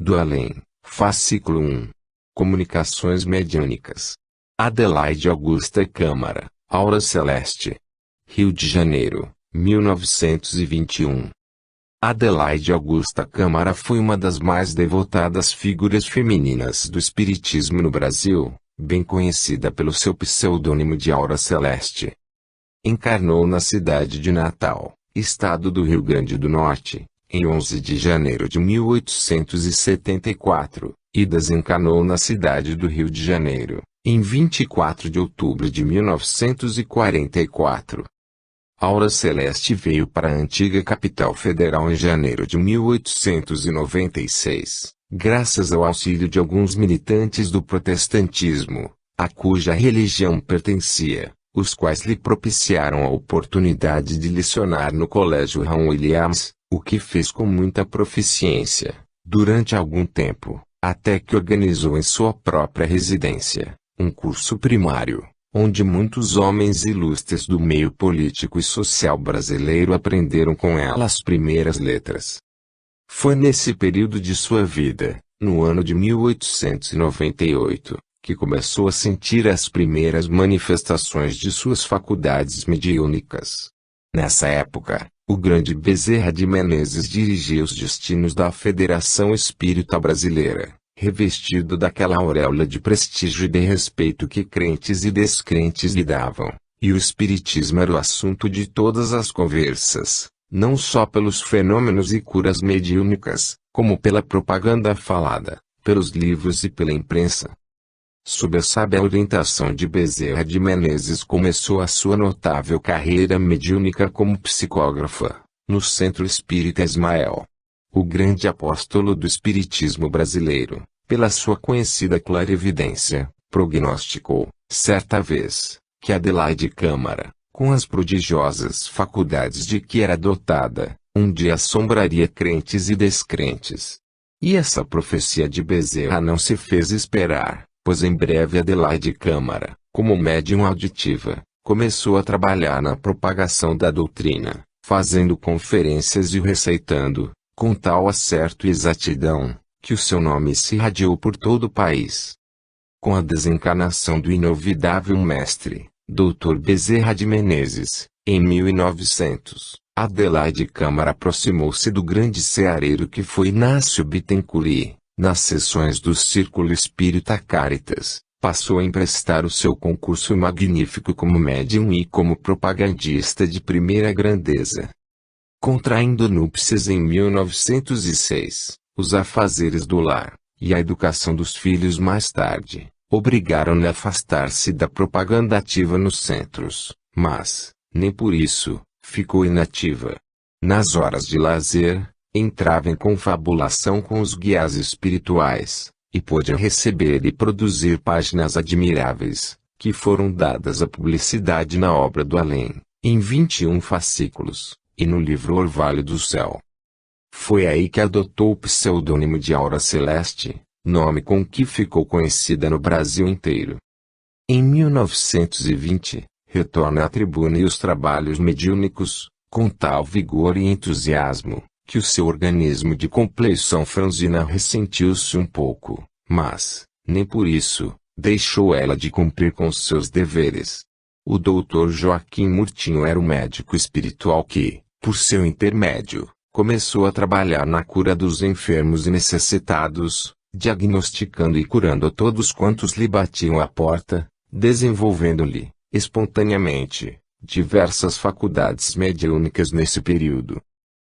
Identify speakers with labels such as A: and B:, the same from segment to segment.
A: do Além, fascículo 1. Comunicações mediúnicas. Adelaide Augusta Câmara, Aura Celeste. Rio de Janeiro, 1921. Adelaide Augusta Câmara foi uma das mais devotadas figuras femininas do espiritismo no Brasil, bem conhecida pelo seu pseudônimo de Aura Celeste. Encarnou na cidade de Natal, estado do Rio Grande do Norte, em 11 de janeiro de 1874, e desencarnou na cidade do Rio de Janeiro, em 24 de outubro de 1944. Aura Celeste veio para a antiga capital federal em janeiro de 1896, graças ao auxílio de alguns militantes do protestantismo, a cuja religião pertencia, os quais lhe propiciaram a oportunidade de lecionar no Colégio John Williams, o que fez com muita proficiência, durante algum tempo, até que organizou em sua própria residência, um curso primário, onde muitos homens ilustres do meio político e social brasileiro aprenderam com ela as primeiras letras. Foi nesse período de sua vida, no ano de 1898, que começou a sentir as primeiras manifestações de suas faculdades mediúnicas. Nessa época, o grande Bezerra de Menezes dirigia os destinos da Federação Espírita Brasileira, revestido daquela auréola de prestígio e de respeito que crentes e descrentes lhe davam, e o espiritismo era o assunto de todas as conversas, não só pelos fenômenos e curas mediúnicas, como pela propaganda falada, pelos livros e pela imprensa. Sob a sábia orientação de Bezerra de Menezes começou a sua notável carreira mediúnica como psicógrafa, no Centro Espírita Ismael. O grande apóstolo do espiritismo brasileiro, pela sua conhecida clarividência, prognosticou, certa vez, que Adelaide Câmara, com as prodigiosas faculdades de que era dotada, um dia assombraria crentes e descrentes. E essa profecia de Bezerra não se fez esperar, pois em breve Adelaide Câmara, como médium auditiva, começou a trabalhar na propagação da doutrina, fazendo conferências e receitando, com tal acerto e exatidão, que o seu nome se irradiou por todo o país. Com a desencarnação do inovidável mestre, Dr. Bezerra de Menezes, em 1900, Adelaide Câmara aproximou-se do grande ceareiro que foi Inácio Bittencourt e, nas sessões do Círculo Espírita Caritas, passou a emprestar o seu concurso magnífico como médium e como propagandista de primeira grandeza. Contraindo núpcias em 1906, os afazeres do lar, e a educação dos filhos mais tarde, obrigaram-lhe a afastar-se da propaganda ativa nos centros, mas, nem por isso, ficou inativa. Nas horas de lazer, entrava em confabulação com os guias espirituais, e pôde receber e produzir páginas admiráveis, que foram dadas à publicidade na obra do Além, em 21 fascículos, e no livro Orvalho do Céu. Foi aí que adotou o pseudônimo de Aura Celeste, nome com que ficou conhecida no Brasil inteiro. Em 1920, retorna à tribuna e os trabalhos mediúnicos, com tal vigor e entusiasmo, que o seu organismo de compleição franzina ressentiu-se um pouco, mas, nem por isso, deixou ela de cumprir com seus deveres. O Dr. Joaquim Murtinho era o médico espiritual que, por seu intermédio, começou a trabalhar na cura dos enfermos e necessitados, diagnosticando e curando a todos quantos lhe batiam à porta, desenvolvendo-lhe, espontaneamente, diversas faculdades mediúnicas nesse período.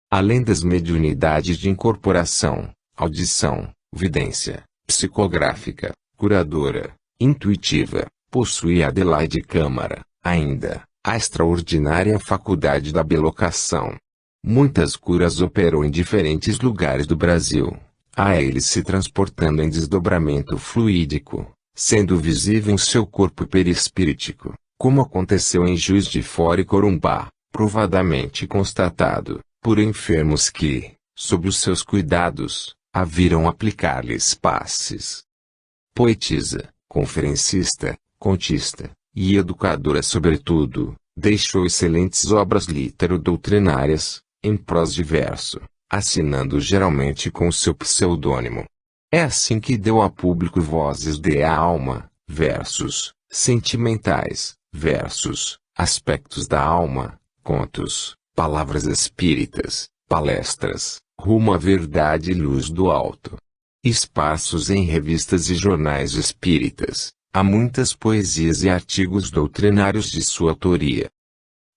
A: Além das mediunidades de incorporação, audição, vidência, psicográfica, curadora, intuitiva, possuía Adelaide Câmara, ainda, a extraordinária faculdade da bilocação. Muitas curas operou em diferentes lugares do Brasil, a eles se transportando em desdobramento fluídico, sendo visível em seu corpo perispíritico, como aconteceu em Juiz de Fora e Corumbá, provadamente constatado, por enfermos que, sob os seus cuidados, a viram aplicar-lhes passes. Poetisa, conferencista, contista, e educadora sobretudo, deixou excelentes obras litero-doutrinárias, em prosa e verso, assinando geralmente com seu pseudônimo, É assim que deu a público vozes de alma, versos, sentimentais, versos, aspectos da alma, contos, palavras espíritas, palestras, rumo à verdade e luz do alto. Espaços em revistas e jornais espíritas, há muitas poesias e artigos doutrinários de sua autoria.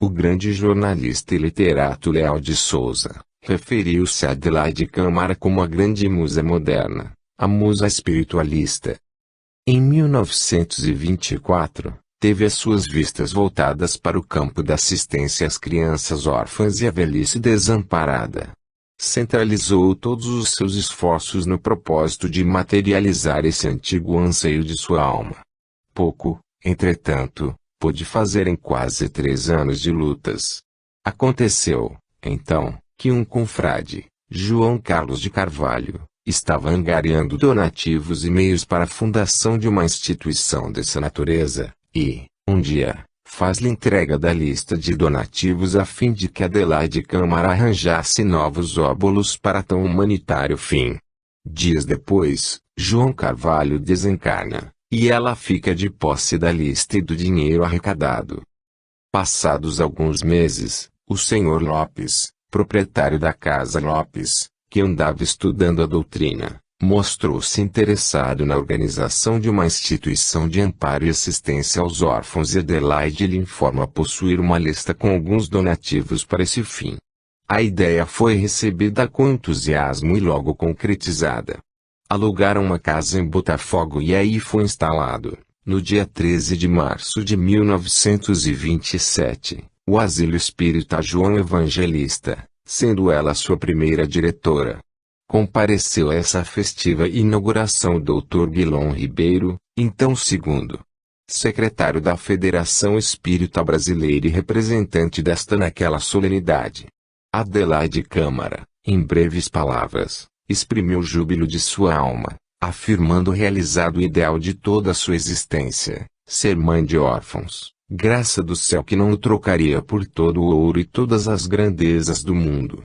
A: O grande jornalista e literato Leal de Souza referiu-se a Adelaide Câmara como a grande musa moderna, a musa espiritualista. Em 1924, teve as suas vistas voltadas para o campo da assistência às crianças órfãs e à velhice desamparada. Centralizou todos os seus esforços no propósito de materializar esse antigo anseio de sua alma. Pouco, entretanto, pôde fazer em quase 3 anos de lutas. Aconteceu, então, que um confrade, João Carlos de Carvalho, estava angariando donativos e meios para a fundação de uma instituição dessa natureza, e, um dia, faz-lhe entrega da lista de donativos a fim de que Adelaide Câmara arranjasse novos óbolos para tão humanitário fim. Dias depois, João Carvalho desencarna, e ela fica de posse da lista e do dinheiro arrecadado. Passados alguns meses, o Sr. Lopes, proprietário da Casa Lopes, que andava estudando a doutrina, mostrou-se interessado na organização de uma instituição de amparo e assistência aos órfãos e Adelaide lhe informa possuir uma lista com alguns donativos para esse fim. A ideia foi recebida com entusiasmo e logo concretizada. Alugaram uma casa em Botafogo e aí foi instalado, no dia 13 de março de 1927, o Asilo Espírita João Evangelista, sendo ela sua primeira diretora. Compareceu a essa festiva inauguração o Dr. Guilom Ribeiro, então segundo secretário da Federação Espírita Brasileira e representante desta naquela solenidade. Adelaide Câmara, em breves palavras, exprimiu o júbilo de sua alma, afirmando realizado o ideal de toda a sua existência, ser mãe de órfãos, graça do céu que não o trocaria por todo o ouro e todas as grandezas do mundo.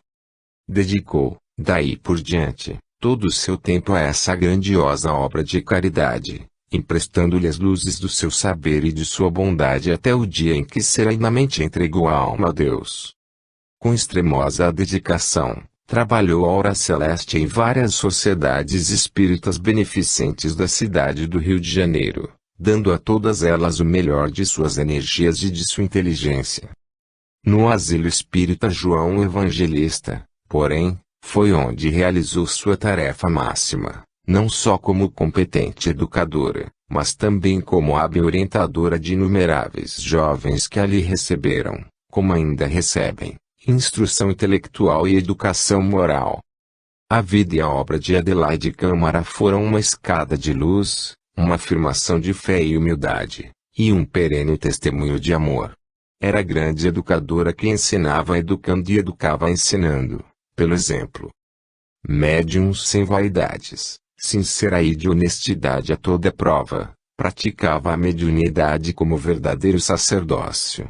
A: Dedicou, daí por diante, todo o seu tempo a essa grandiosa obra de caridade, emprestando-lhe as luzes do seu saber e de sua bondade até o dia em que serenamente entregou a alma a Deus. Com extremosa dedicação, trabalhou a Hora Celeste em várias sociedades espíritas beneficentes da cidade do Rio de Janeiro, dando a todas elas o melhor de suas energias e de sua inteligência. No Asilo Espírita João Evangelista, porém, foi onde realizou sua tarefa máxima, não só como competente educadora, mas também como hábil orientadora de inumeráveis jovens que ali receberam, como ainda recebem, instrução intelectual e educação moral. A vida e a obra de Adelaide Câmara foram uma escada de luz, uma afirmação de fé e humildade, e um perene testemunho de amor. Era grande educadora que ensinava educando e educava ensinando, pelo exemplo. Médium sem vaidades, sincera e de honestidade a toda prova, praticava a mediunidade como verdadeiro sacerdócio.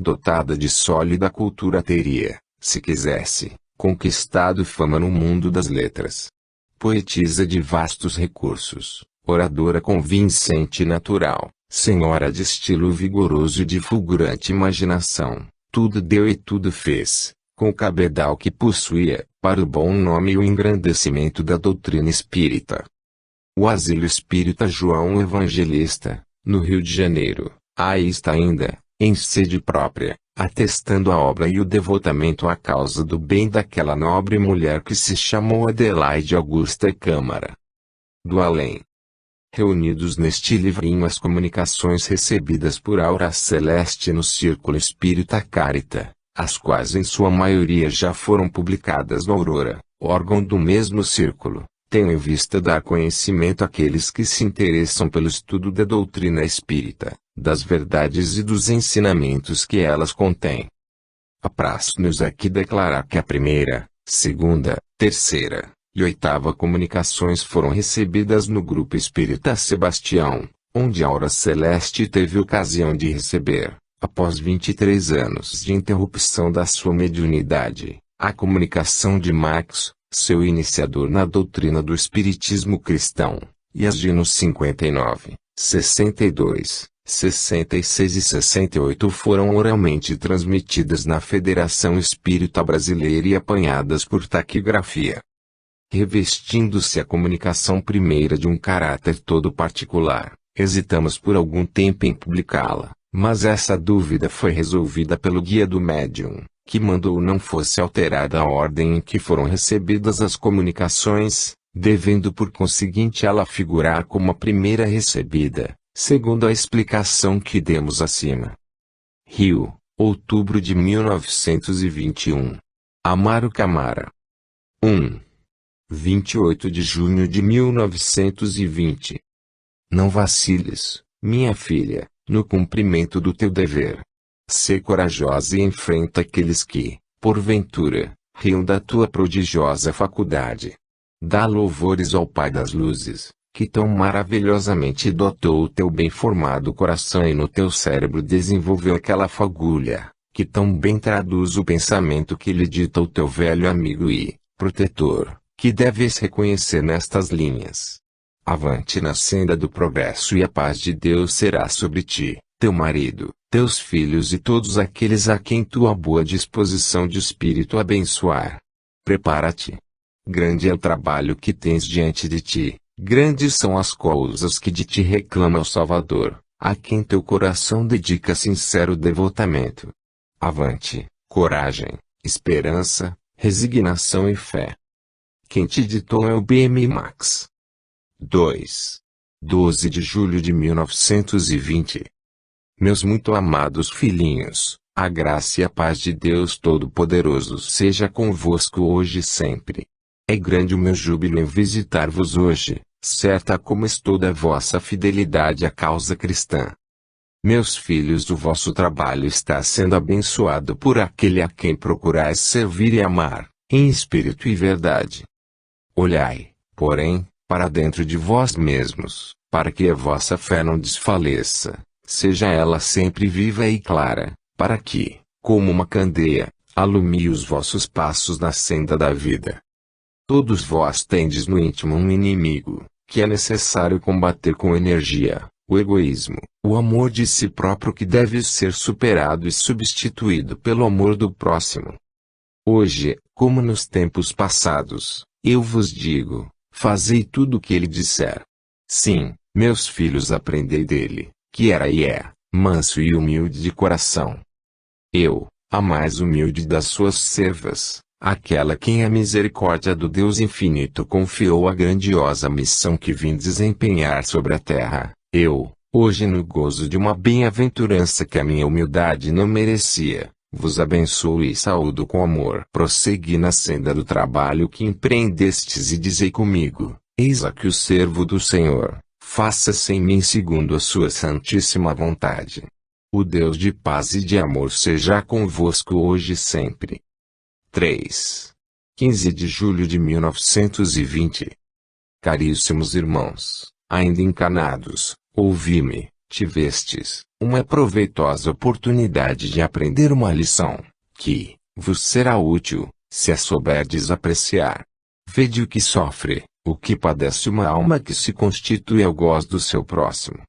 A: Dotada de sólida cultura teria, se quisesse, conquistado fama no mundo das letras. Poetisa de vastos recursos, oradora convincente e natural, senhora de estilo vigoroso e de fulgurante imaginação, tudo deu e tudo fez, com o cabedal que possuía, para o bom nome e o engrandecimento da doutrina espírita. O Asilo Espírita João Evangelista, no Rio de Janeiro, aí está ainda, em sede própria, atestando a obra e o devotamento à causa do bem daquela nobre mulher que se chamou Adelaide Augusta Câmara. Do além. Reunidos neste livrinho as comunicações recebidas por Aura Celeste no Círculo Espírita Carita, as quais em sua maioria já foram publicadas no Aurora, órgão do mesmo círculo, tenho em vista dar conhecimento àqueles que se interessam pelo estudo da doutrina espírita, das verdades e dos ensinamentos que elas contêm. Apraz-nos aqui declarar que a primeira, segunda, terceira e oitava comunicações foram recebidas no Grupo Espírita Sebastião, onde Aura Celeste teve ocasião de receber, após 23 anos de interrupção da sua mediunidade, a comunicação de Max, seu iniciador na doutrina do Espiritismo cristão, e as de nos 59, 62, 66 e 68 foram oralmente transmitidas na Federação Espírita Brasileira e apanhadas por taquigrafia. Revestindo-se a comunicação primeira de um caráter todo particular, hesitamos por algum tempo em publicá-la, mas essa dúvida foi resolvida pelo guia do médium, que mandou não fosse alterada a ordem em que foram recebidas as comunicações, devendo por conseguinte ela figurar como a primeira recebida, segundo a explicação que demos acima. Rio, outubro de 1921. Amaro Camara. 1. 28 de junho de 1920. Não vaciles, minha filha, no cumprimento do teu dever. Sê corajosa e enfrenta aqueles que, porventura, riam da tua prodigiosa faculdade. Dá louvores ao Pai das Luzes, que tão maravilhosamente dotou o teu bem formado coração e no teu cérebro desenvolveu aquela fagulha, que tão bem traduz o pensamento que lhe dita o teu velho amigo e protetor, que deves reconhecer nestas linhas. Avante na senda do progresso e a paz de Deus será sobre ti, teu marido, teus filhos e todos aqueles a quem tua boa disposição de espírito abençoar. Prepara-te. Grande é o trabalho que tens diante de ti, grandes são as causas que de ti reclama o Salvador, a quem teu coração dedica sincero devotamento. Avante, coragem, esperança, resignação e fé. Quem te ditou é o BM Max. 2. 12 de julho de 1920. Meus muito amados filhinhos, a graça e a paz de Deus Todo-Poderoso seja convosco hoje e sempre. É grande o meu júbilo em visitar-vos hoje, certa como estou da vossa fidelidade à causa cristã. Meus filhos, o vosso trabalho está sendo abençoado por aquele a quem procurais servir e amar, em espírito e verdade. Olhai, porém, para dentro de vós mesmos, para que a vossa fé não desfaleça, seja ela sempre viva e clara, para que, como uma candeia, alumie os vossos passos na senda da vida. Todos vós tendes no íntimo um inimigo, que é necessário combater com energia, o egoísmo, o amor de si próprio que deve ser superado e substituído pelo amor do próximo. Hoje, como nos tempos passados, eu vos digo, fazei tudo o que ele disser. Sim, meus filhos, aprendei dele, que era e é, manso e humilde de coração. Eu, a mais humilde das suas servas, aquela quem a misericórdia do Deus infinito confiou a grandiosa missão que vim desempenhar sobre a terra, eu, hoje no gozo de uma bem-aventurança que a minha humildade não merecia, vos abençoo e saúdo com amor. Prossegui na senda do trabalho que empreendestes e dizei comigo, eis aqui o servo do Senhor, faça-se em mim segundo a sua santíssima vontade. O Deus de paz e de amor seja convosco hoje e sempre. 3. 15 de julho de 1920. Caríssimos irmãos, ainda encarnados, ouvi-me, tivestes uma proveitosa oportunidade de aprender uma lição, que vos será útil, se a souberdes apreciar. Vede o que sofre, o que padece uma alma que se constitui algoz do seu próximo.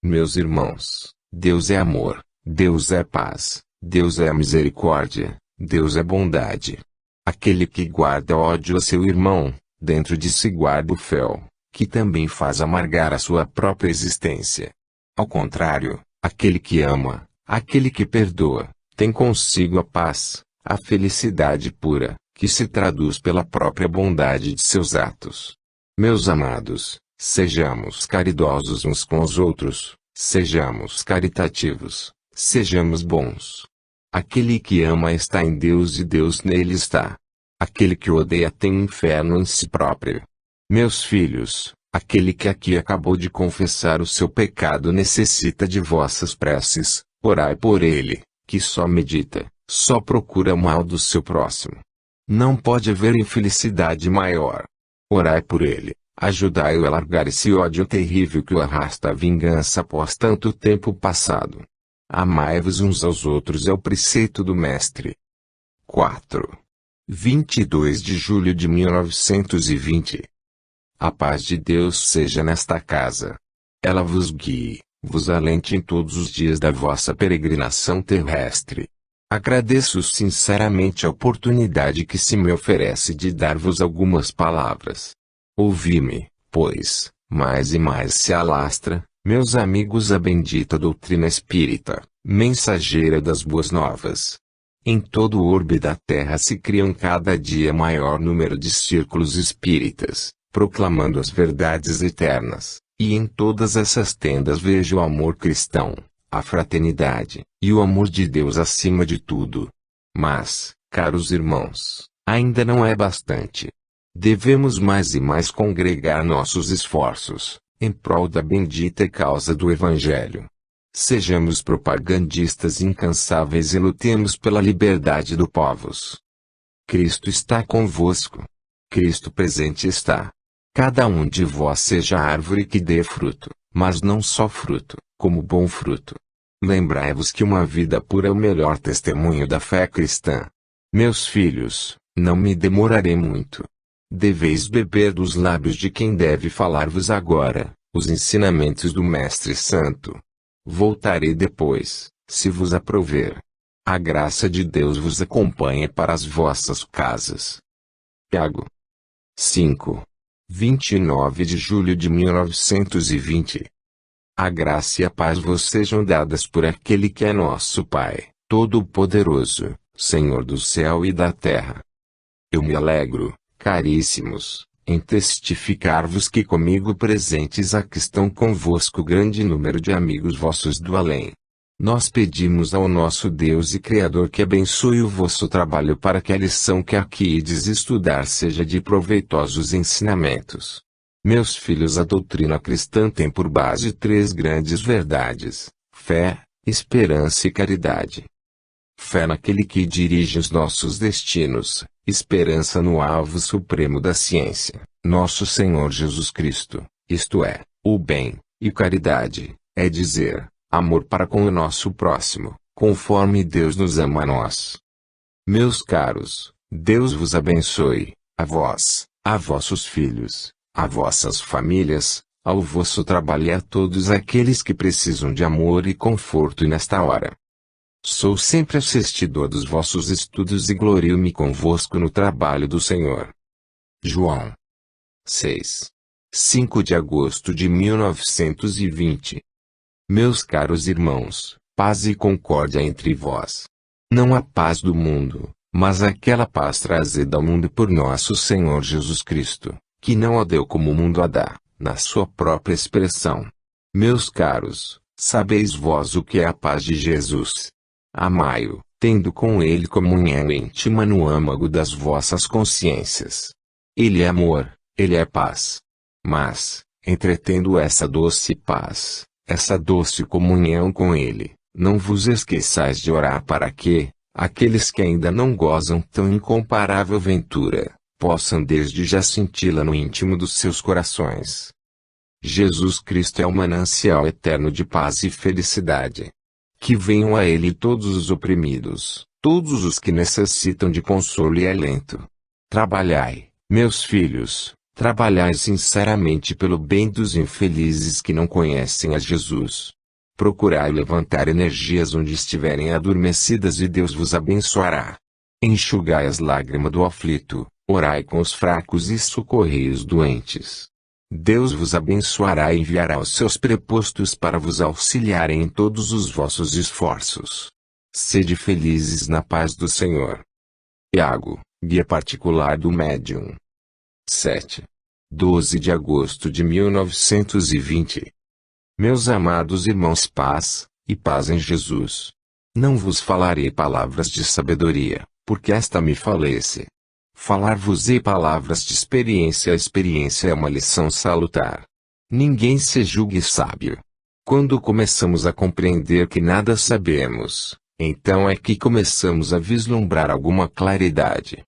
A: Meus irmãos, Deus é amor, Deus é paz, Deus é misericórdia, Deus é bondade. Aquele que guarda ódio a seu irmão, dentro de si guarda o fel, que também faz amargar a sua própria existência. Ao contrário, aquele que ama, aquele que perdoa, tem consigo a paz, a felicidade pura, que se traduz pela própria bondade de seus atos. Meus amados, sejamos caridosos uns com os outros, sejamos caritativos, sejamos bons. Aquele que ama está em Deus e Deus nele está. Aquele que odeia tem um inferno em si próprio. Meus filhos, aquele que aqui acabou de confessar o seu pecado necessita de vossas preces, orai por ele, que só medita, só procura o mal do seu próximo. Não pode haver infelicidade maior. Orai por ele, ajudai-o a largar esse ódio terrível que o arrasta à vingança após tanto tempo passado. Amai-vos uns aos outros é o preceito do Mestre. 4. 22 de julho de 1920. A paz de Deus seja nesta casa. Ela vos guie, vos alente em todos os dias da vossa peregrinação terrestre. Agradeço sinceramente a oportunidade que se me oferece de dar-vos algumas palavras. Ouvi-me, pois, mais e mais se alastra, meus amigos, a bendita doutrina espírita, mensageira das boas novas. Em todo o orbe da Terra se criam cada dia maior número de círculos espíritas, proclamando as verdades eternas, e em todas essas tendas vejo o amor cristão, a fraternidade, e o amor de Deus acima de tudo. Mas, caros irmãos, ainda não é bastante. Devemos mais e mais congregar nossos esforços, em prol da bendita causa do Evangelho. Sejamos propagandistas incansáveis e lutemos pela liberdade do povos. Cristo está convosco. Cristo presente está. Cada um de vós seja árvore que dê fruto, mas não só fruto, como bom fruto. Lembrai-vos que uma vida pura é o melhor testemunho da fé cristã. Meus filhos, não me demorarei muito. Deveis beber dos lábios de quem deve falar-vos agora, os ensinamentos do Mestre Santo. Voltarei depois, se vos aprouver. A graça de Deus vos acompanhe para as vossas casas. Tiago 5. 29 de julho de 1920. A graça e a paz vos sejam dadas por aquele que é nosso Pai, Todo-Poderoso, Senhor do céu e da terra. Eu me alegro, caríssimos, em testificar-vos que comigo presentes aqui estão convosco grande número de amigos vossos do além. Nós pedimos ao nosso Deus e Criador que abençoe o vosso trabalho para que a lição que aqui ides estudar seja de proveitosos ensinamentos. Meus filhos, a doutrina cristã tem por base três grandes verdades: fé, esperança e caridade. Fé naquele que dirige os nossos destinos, esperança no alvo supremo da ciência, nosso Senhor Jesus Cristo, isto é, o bem, e caridade, é dizer, amor para com o nosso próximo, conforme Deus nos ama a nós. Meus caros, Deus vos abençoe, a vós, a vossos filhos, a vossas famílias, ao vosso trabalho e a todos aqueles que precisam de amor e conforto nesta hora. Sou sempre assistidor dos vossos estudos e glorio-me convosco no trabalho do Senhor. João 6. 5 de agosto de 1920. Meus caros irmãos, paz e concórdia entre vós. Não a paz do mundo, mas aquela paz trazida ao mundo por nosso Senhor Jesus Cristo, que não a deu como o mundo a dá, na sua própria expressão. Meus caros, sabeis vós o que é a paz de Jesus. Amai-o, tendo com ele comunhão íntima no âmago das vossas consciências. Ele é amor, ele é paz. Mas, entretendo essa doce paz, essa doce comunhão com ele, não vos esqueçais de orar para que, aqueles que ainda não gozam tão incomparável ventura, possam desde já senti-la no íntimo dos seus corações. Jesus Cristo é o manancial eterno de paz e felicidade. Que venham a ele todos os oprimidos, todos os que necessitam de consolo e alento. Trabalhai, meus filhos, trabalhai sinceramente pelo bem dos infelizes que não conhecem a Jesus. Procurai levantar energias onde estiverem adormecidas e Deus vos abençoará. Enxugai as lágrimas do aflito, orai com os fracos e socorrei os doentes. Deus vos abençoará e enviará os seus prepostos para vos auxiliarem em todos os vossos esforços. Sede felizes na paz do Senhor. Tiago, guia particular do médium. 7. 12 de agosto de 1920. Meus amados irmãos, paz, e paz em Jesus. Não vos falarei palavras de sabedoria, porque esta me falece. Falar-vos-ei palavras de experiência. A experiência é uma lição salutar. Ninguém se julgue sábio. Quando começamos a compreender que nada sabemos, então é que começamos a vislumbrar alguma claridade.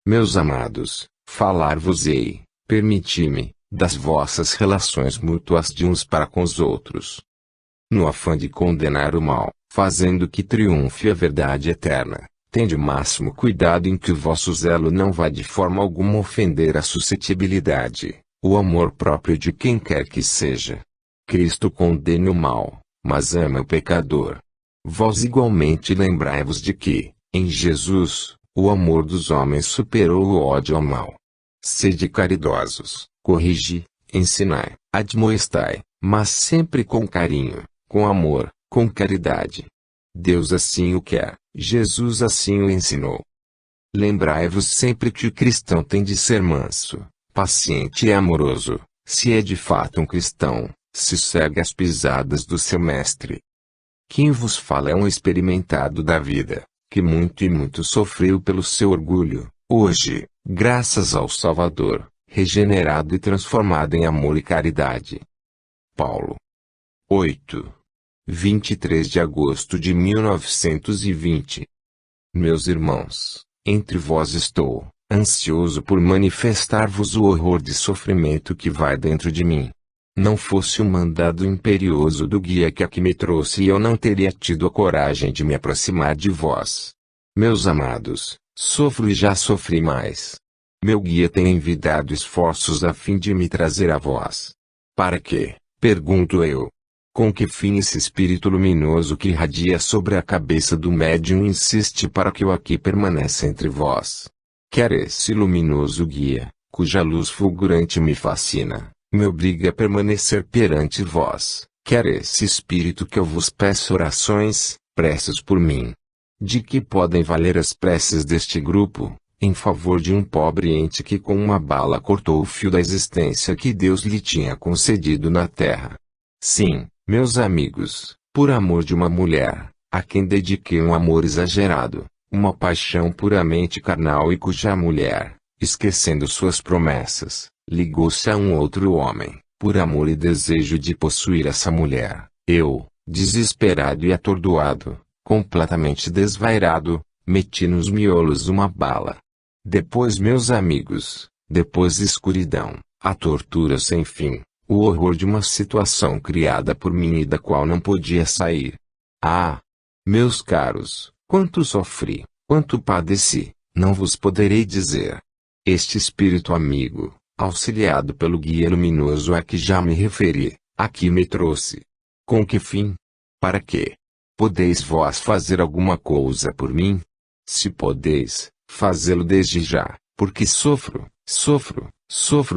A: Meus amados, falar-vos-ei, permiti-me, das vossas relações mútuas de uns para com os outros. No afã de condenar o mal, fazendo que triunfe a verdade eterna, Tende o máximo cuidado em que o vosso zelo não vá de forma alguma ofender a suscetibilidade, o amor próprio de quem quer que seja. Cristo condena o mal, mas ama o pecador. Vós igualmente lembrai-vos de que, em Jesus, o amor dos homens superou o ódio ao mal. Sede caridosos, corrigi, ensinai, admoestai, mas sempre com carinho, com amor, com caridade. Deus assim o quer, Jesus assim o ensinou. Lembrai-vos sempre que o cristão tem de ser manso, paciente e amoroso, se é de fato um cristão, se segue as pisadas do seu mestre. Quem vos fala é um experimentado da vida, que muito e muito sofreu pelo seu orgulho, hoje, graças ao Salvador, regenerado e transformado em amor e caridade. Paulo. 8. 23 de agosto de 1920. Meus irmãos, entre vós estou, ansioso por manifestar-vos o horror de sofrimento que vai dentro de mim. Não fosse o mandado imperioso do guia que aqui me trouxe e eu não teria tido a coragem de me aproximar de vós. Meus amados, sofro e já sofri mais. Meu guia tem envidado esforços a fim de me trazer a vós. Para quê? Pergunto eu. Com que fim esse espírito luminoso que irradia sobre a cabeça do médium insiste para que eu aqui permaneça entre vós? Quer esse luminoso guia, cuja luz fulgurante me fascina, me obriga a permanecer perante vós, quer esse espírito que eu vos peço orações, preces por mim. De que podem valer as preces deste grupo, em favor de um pobre ente que com uma bala cortou o fio da existência que Deus lhe tinha concedido na terra? Sim, meus amigos, por amor de uma mulher, a quem dediquei um amor exagerado, uma paixão puramente carnal e cuja mulher, esquecendo suas promessas, ligou-se a um outro homem, por amor e desejo de possuir essa mulher, eu, desesperado e atordoado, completamente desvairado, meti nos miolos uma bala. Depois meus amigos, depois escuridão, a tortura sem fim, o horror de uma situação criada por mim e da qual não podia sair. Ah! Meus caros, quanto sofri, quanto padeci, não vos poderei dizer. Este espírito amigo, auxiliado pelo guia luminoso a que já me referi, aqui me trouxe. Com que fim? Para quê? Podeis vós fazer alguma coisa por mim? Se podeis, fazê-lo desde já, porque sofro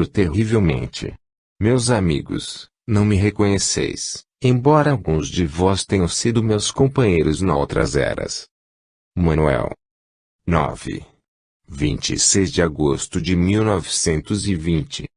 A: terrivelmente. Meus amigos, não me reconheceis, embora alguns de vós tenham sido meus companheiros noutras eras. Manuel. 9. 26 de agosto de 1920.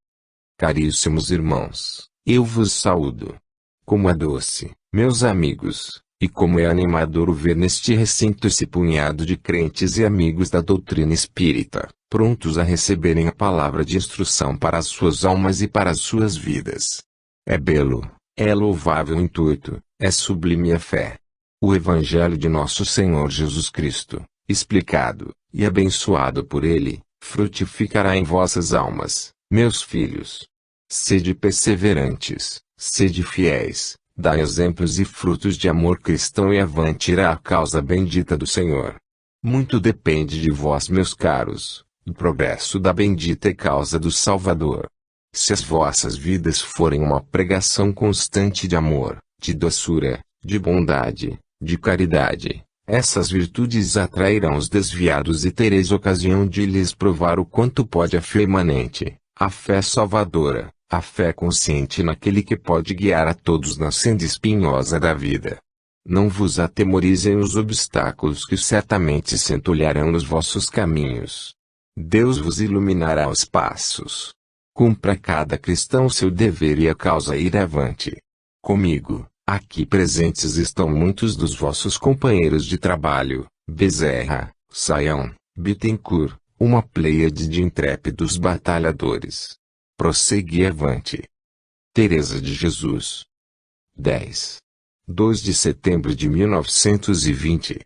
A: Caríssimos irmãos, eu vos saúdo. Como é doce, meus amigos, e como é animador ver neste recinto esse punhado de crentes e amigos da doutrina espírita, prontos a receberem a palavra de instrução para as suas almas e para as suas vidas. É belo, é louvável o intuito, é sublime a fé. O Evangelho de nosso Senhor Jesus Cristo, explicado, e abençoado por Ele, frutificará em vossas almas, meus filhos. Sede perseverantes, sede fiéis, dai exemplos e frutos de amor cristão e avante irá a causa bendita do Senhor. Muito depende de vós, meus caros, do progresso da bendita causa do Salvador. Se as vossas vidas forem uma pregação constante de amor, de doçura, de bondade, de caridade, essas virtudes atrairão os desviados e tereis ocasião de lhes provar o quanto pode a fé imanente, a fé salvadora, a fé consciente naquele que pode guiar a todos na senda espinhosa da vida. Não vos atemorizem os obstáculos que certamente se entulharão nos vossos caminhos. Deus vos iluminará os passos. Cumpra cada cristão seu dever e a causa ir avante. Comigo, aqui presentes estão muitos dos vossos companheiros de trabalho, Bezerra, Saião, Bittencourt, uma pleiade de intrépidos batalhadores. Prossegui avante. Teresa de Jesus. 10. 2 de setembro de 1920.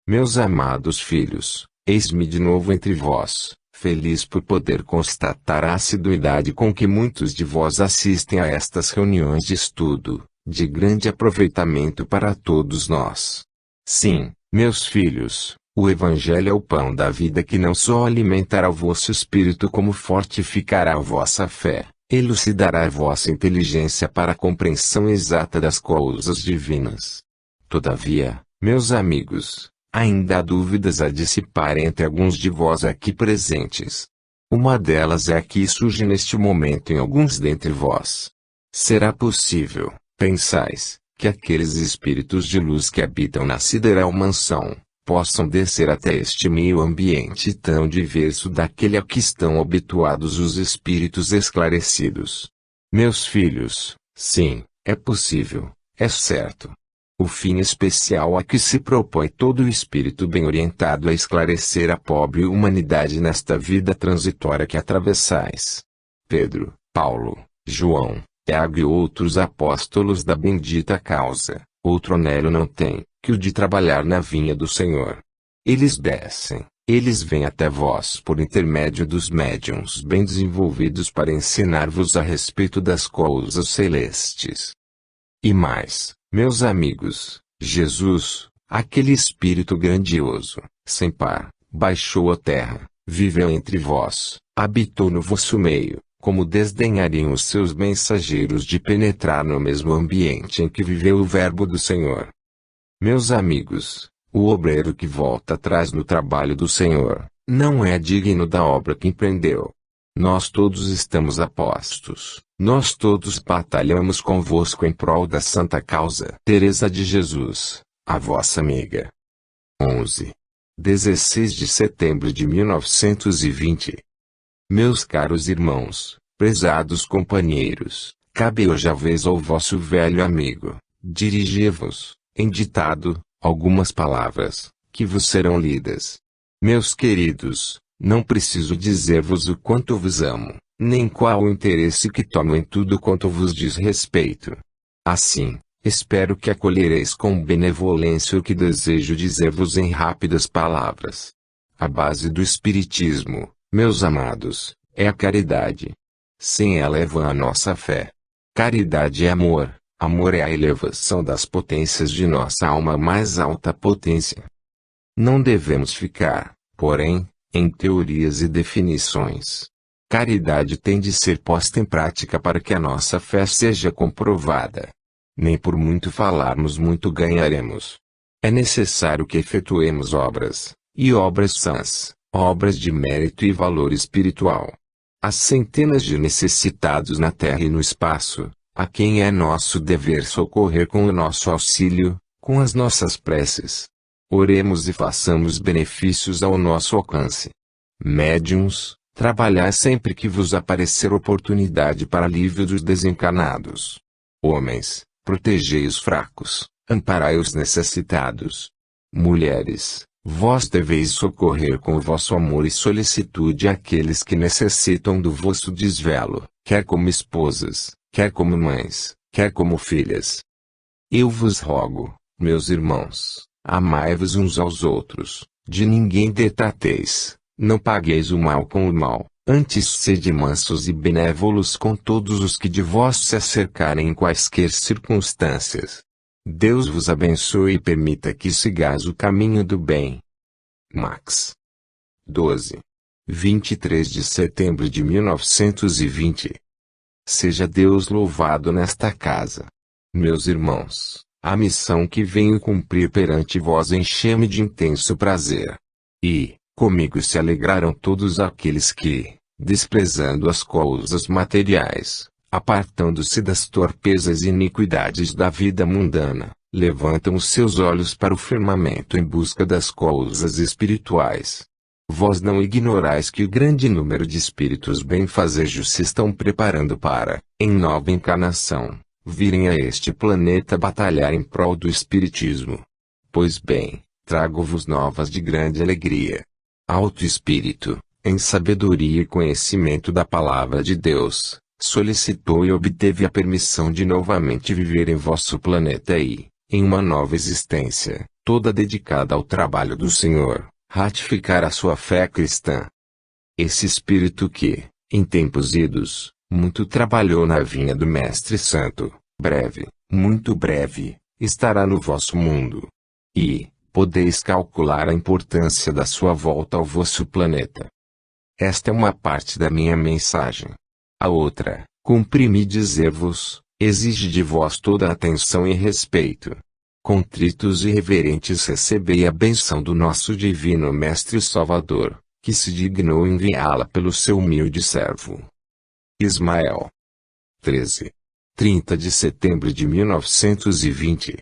A: Meus amados filhos, eis-me de novo entre vós, feliz por poder constatar a assiduidade com que muitos de vós assistem a estas reuniões de estudo, de grande aproveitamento para todos nós. Sim, meus filhos, O Evangelho é o pão da vida que não só alimentará o vosso espírito como fortificará a vossa fé, elucidará a vossa inteligência para a compreensão exata das coisas divinas. Todavia, meus amigos, ainda há dúvidas a dissipar entre alguns de vós aqui presentes. Uma delas é a que surge neste momento em alguns dentre vós. Será possível, pensais, que aqueles espíritos de luz que habitam na sideral mansão possam descer até este meio ambiente tão diverso daquele a que estão habituados os espíritos esclarecidos? Meus filhos, sim, é possível, é certo. O fim especial a que se propõe todo o espírito bem orientado a esclarecer a pobre humanidade nesta vida transitória que atravessais. Pedro, Paulo, João, Tiago e outros apóstolos da bendita causa, outro anelo não têm, que o de trabalhar na vinha do Senhor. Eles descem, eles vêm até vós por intermédio dos médiuns bem desenvolvidos para ensinar-vos a respeito das coisas celestes. E mais, meus amigos, Jesus, aquele Espírito grandioso, sem par, baixou à terra, viveu entre vós, habitou no vosso meio, como desdenhariam os seus mensageiros de penetrar no mesmo ambiente em que viveu o Verbo do Senhor. Meus amigos, o obreiro que volta atrás no trabalho do Senhor, não é digno da obra que empreendeu. Nós todos estamos apostos, nós todos batalhamos convosco em prol da santa causa. Teresa de Jesus, a vossa amiga. 16 de setembro de 1920. Meus caros irmãos, prezados companheiros, cabe hoje a vez ao vosso velho amigo, dirigi-vos, em ditado, algumas palavras, que vos serão lidas. Meus queridos, não preciso dizer-vos o quanto vos amo, nem qual o interesse que tomo em tudo quanto vos diz respeito. Assim, espero que acolhereis com benevolência o que desejo dizer-vos em rápidas palavras. A base do Espiritismo, meus amados, é a caridade. Sem ela é vã a nossa fé. Caridade é amor, amor é a elevação das potências de nossa alma à mais alta potência. Não devemos ficar, porém, em teorias e definições. Caridade tem de ser posta em prática para que a nossa fé seja comprovada. Nem por muito falarmos muito ganharemos. É necessário que efetuemos obras, e obras sãs, obras de mérito e valor espiritual. Há centenas de necessitados na terra e no espaço, a quem é nosso dever socorrer com o nosso auxílio, com as nossas preces. Oremos e façamos benefícios ao nosso alcance. Médiuns, trabalhai sempre que vos aparecer oportunidade para alívio dos desencarnados. Homens, protegei os fracos, amparai os necessitados. Mulheres, vós deveis socorrer com o vosso amor e solicitude aqueles que necessitam do vosso desvelo, quer como esposas, quer como mães, quer como filhas. Eu vos rogo, meus irmãos, amai-vos uns aos outros, de ninguém detrateis, não pagueis o mal com o mal, antes sede mansos e benévolos com todos os que de vós se acercarem em quaisquer circunstâncias. Deus vos abençoe e permita que sigais o caminho do bem. Max. 23 de setembro de 1920. Seja Deus louvado nesta casa. Meus irmãos, a missão que venho cumprir perante vós enche-me de intenso prazer. E, comigo se alegraram todos aqueles que, desprezando as coisas materiais, apartando-se das torpezas e iniquidades da vida mundana, levantam os seus olhos para o firmamento em busca das coisas espirituais. Vós não ignorais que o grande número de espíritos benfazejos se estão preparando para, em nova encarnação, virem a este planeta batalhar em prol do espiritismo. Pois bem, trago-vos novas de grande alegria. Alto Espírito, em sabedoria e conhecimento da palavra de Deus, solicitou e obteve a permissão de novamente viver em vosso planeta e, em uma nova existência, toda dedicada ao trabalho do Senhor, ratificar a sua fé cristã. Esse espírito que, em tempos idos, muito trabalhou na vinha do Mestre Santo, breve, muito breve, estará no vosso mundo. E, podeis calcular a importância da sua volta ao vosso planeta. Esta é uma parte da minha mensagem. A outra, cumpri-me dizer-vos, exige de vós toda a atenção e respeito. Contritos e reverentes recebei a benção do nosso divino Mestre Salvador, que se dignou enviá-la pelo seu humilde servo. Ismael. 30 de setembro de 1920.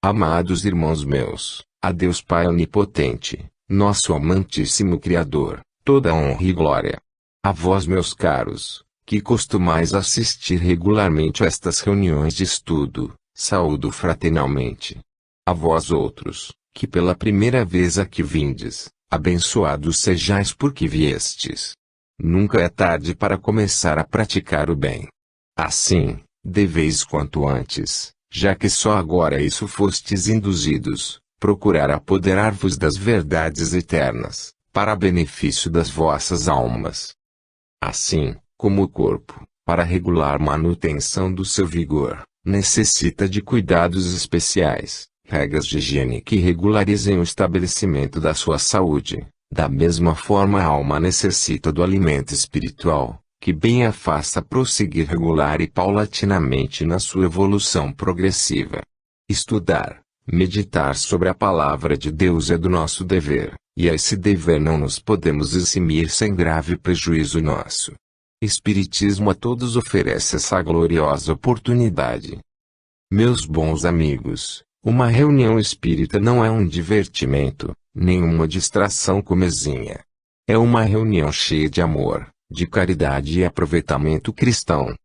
A: Amados irmãos meus, a Deus Pai Onipotente, nosso amantíssimo Criador, toda honra e glória. A vós, meus caros, que costumais assistir regularmente a estas reuniões de estudo, saúdo fraternalmente. A vós outros, que pela primeira vez aqui vindes, abençoados sejais porque viestes. Nunca é tarde para começar a praticar o bem. Assim, deveis quanto antes, já que só agora isso fostes induzidos, procurar apoderar-vos das verdades eternas, para benefício das vossas almas. Assim, como o corpo, para regular manutenção do seu vigor, necessita de cuidados especiais, regras de higiene que regularizem o estabelecimento da sua saúde, da mesma forma a alma necessita do alimento espiritual, que bem a faça prosseguir regular e paulatinamente na sua evolução progressiva. Estudar, meditar sobre a palavra de Deus é do nosso dever, e a esse dever não nos podemos eximir sem grave prejuízo nosso. Espiritismo a todos oferece essa gloriosa oportunidade. Meus bons amigos, uma reunião espírita não é um divertimento, nem uma distração comezinha. É uma reunião cheia de amor, de caridade e aproveitamento cristão.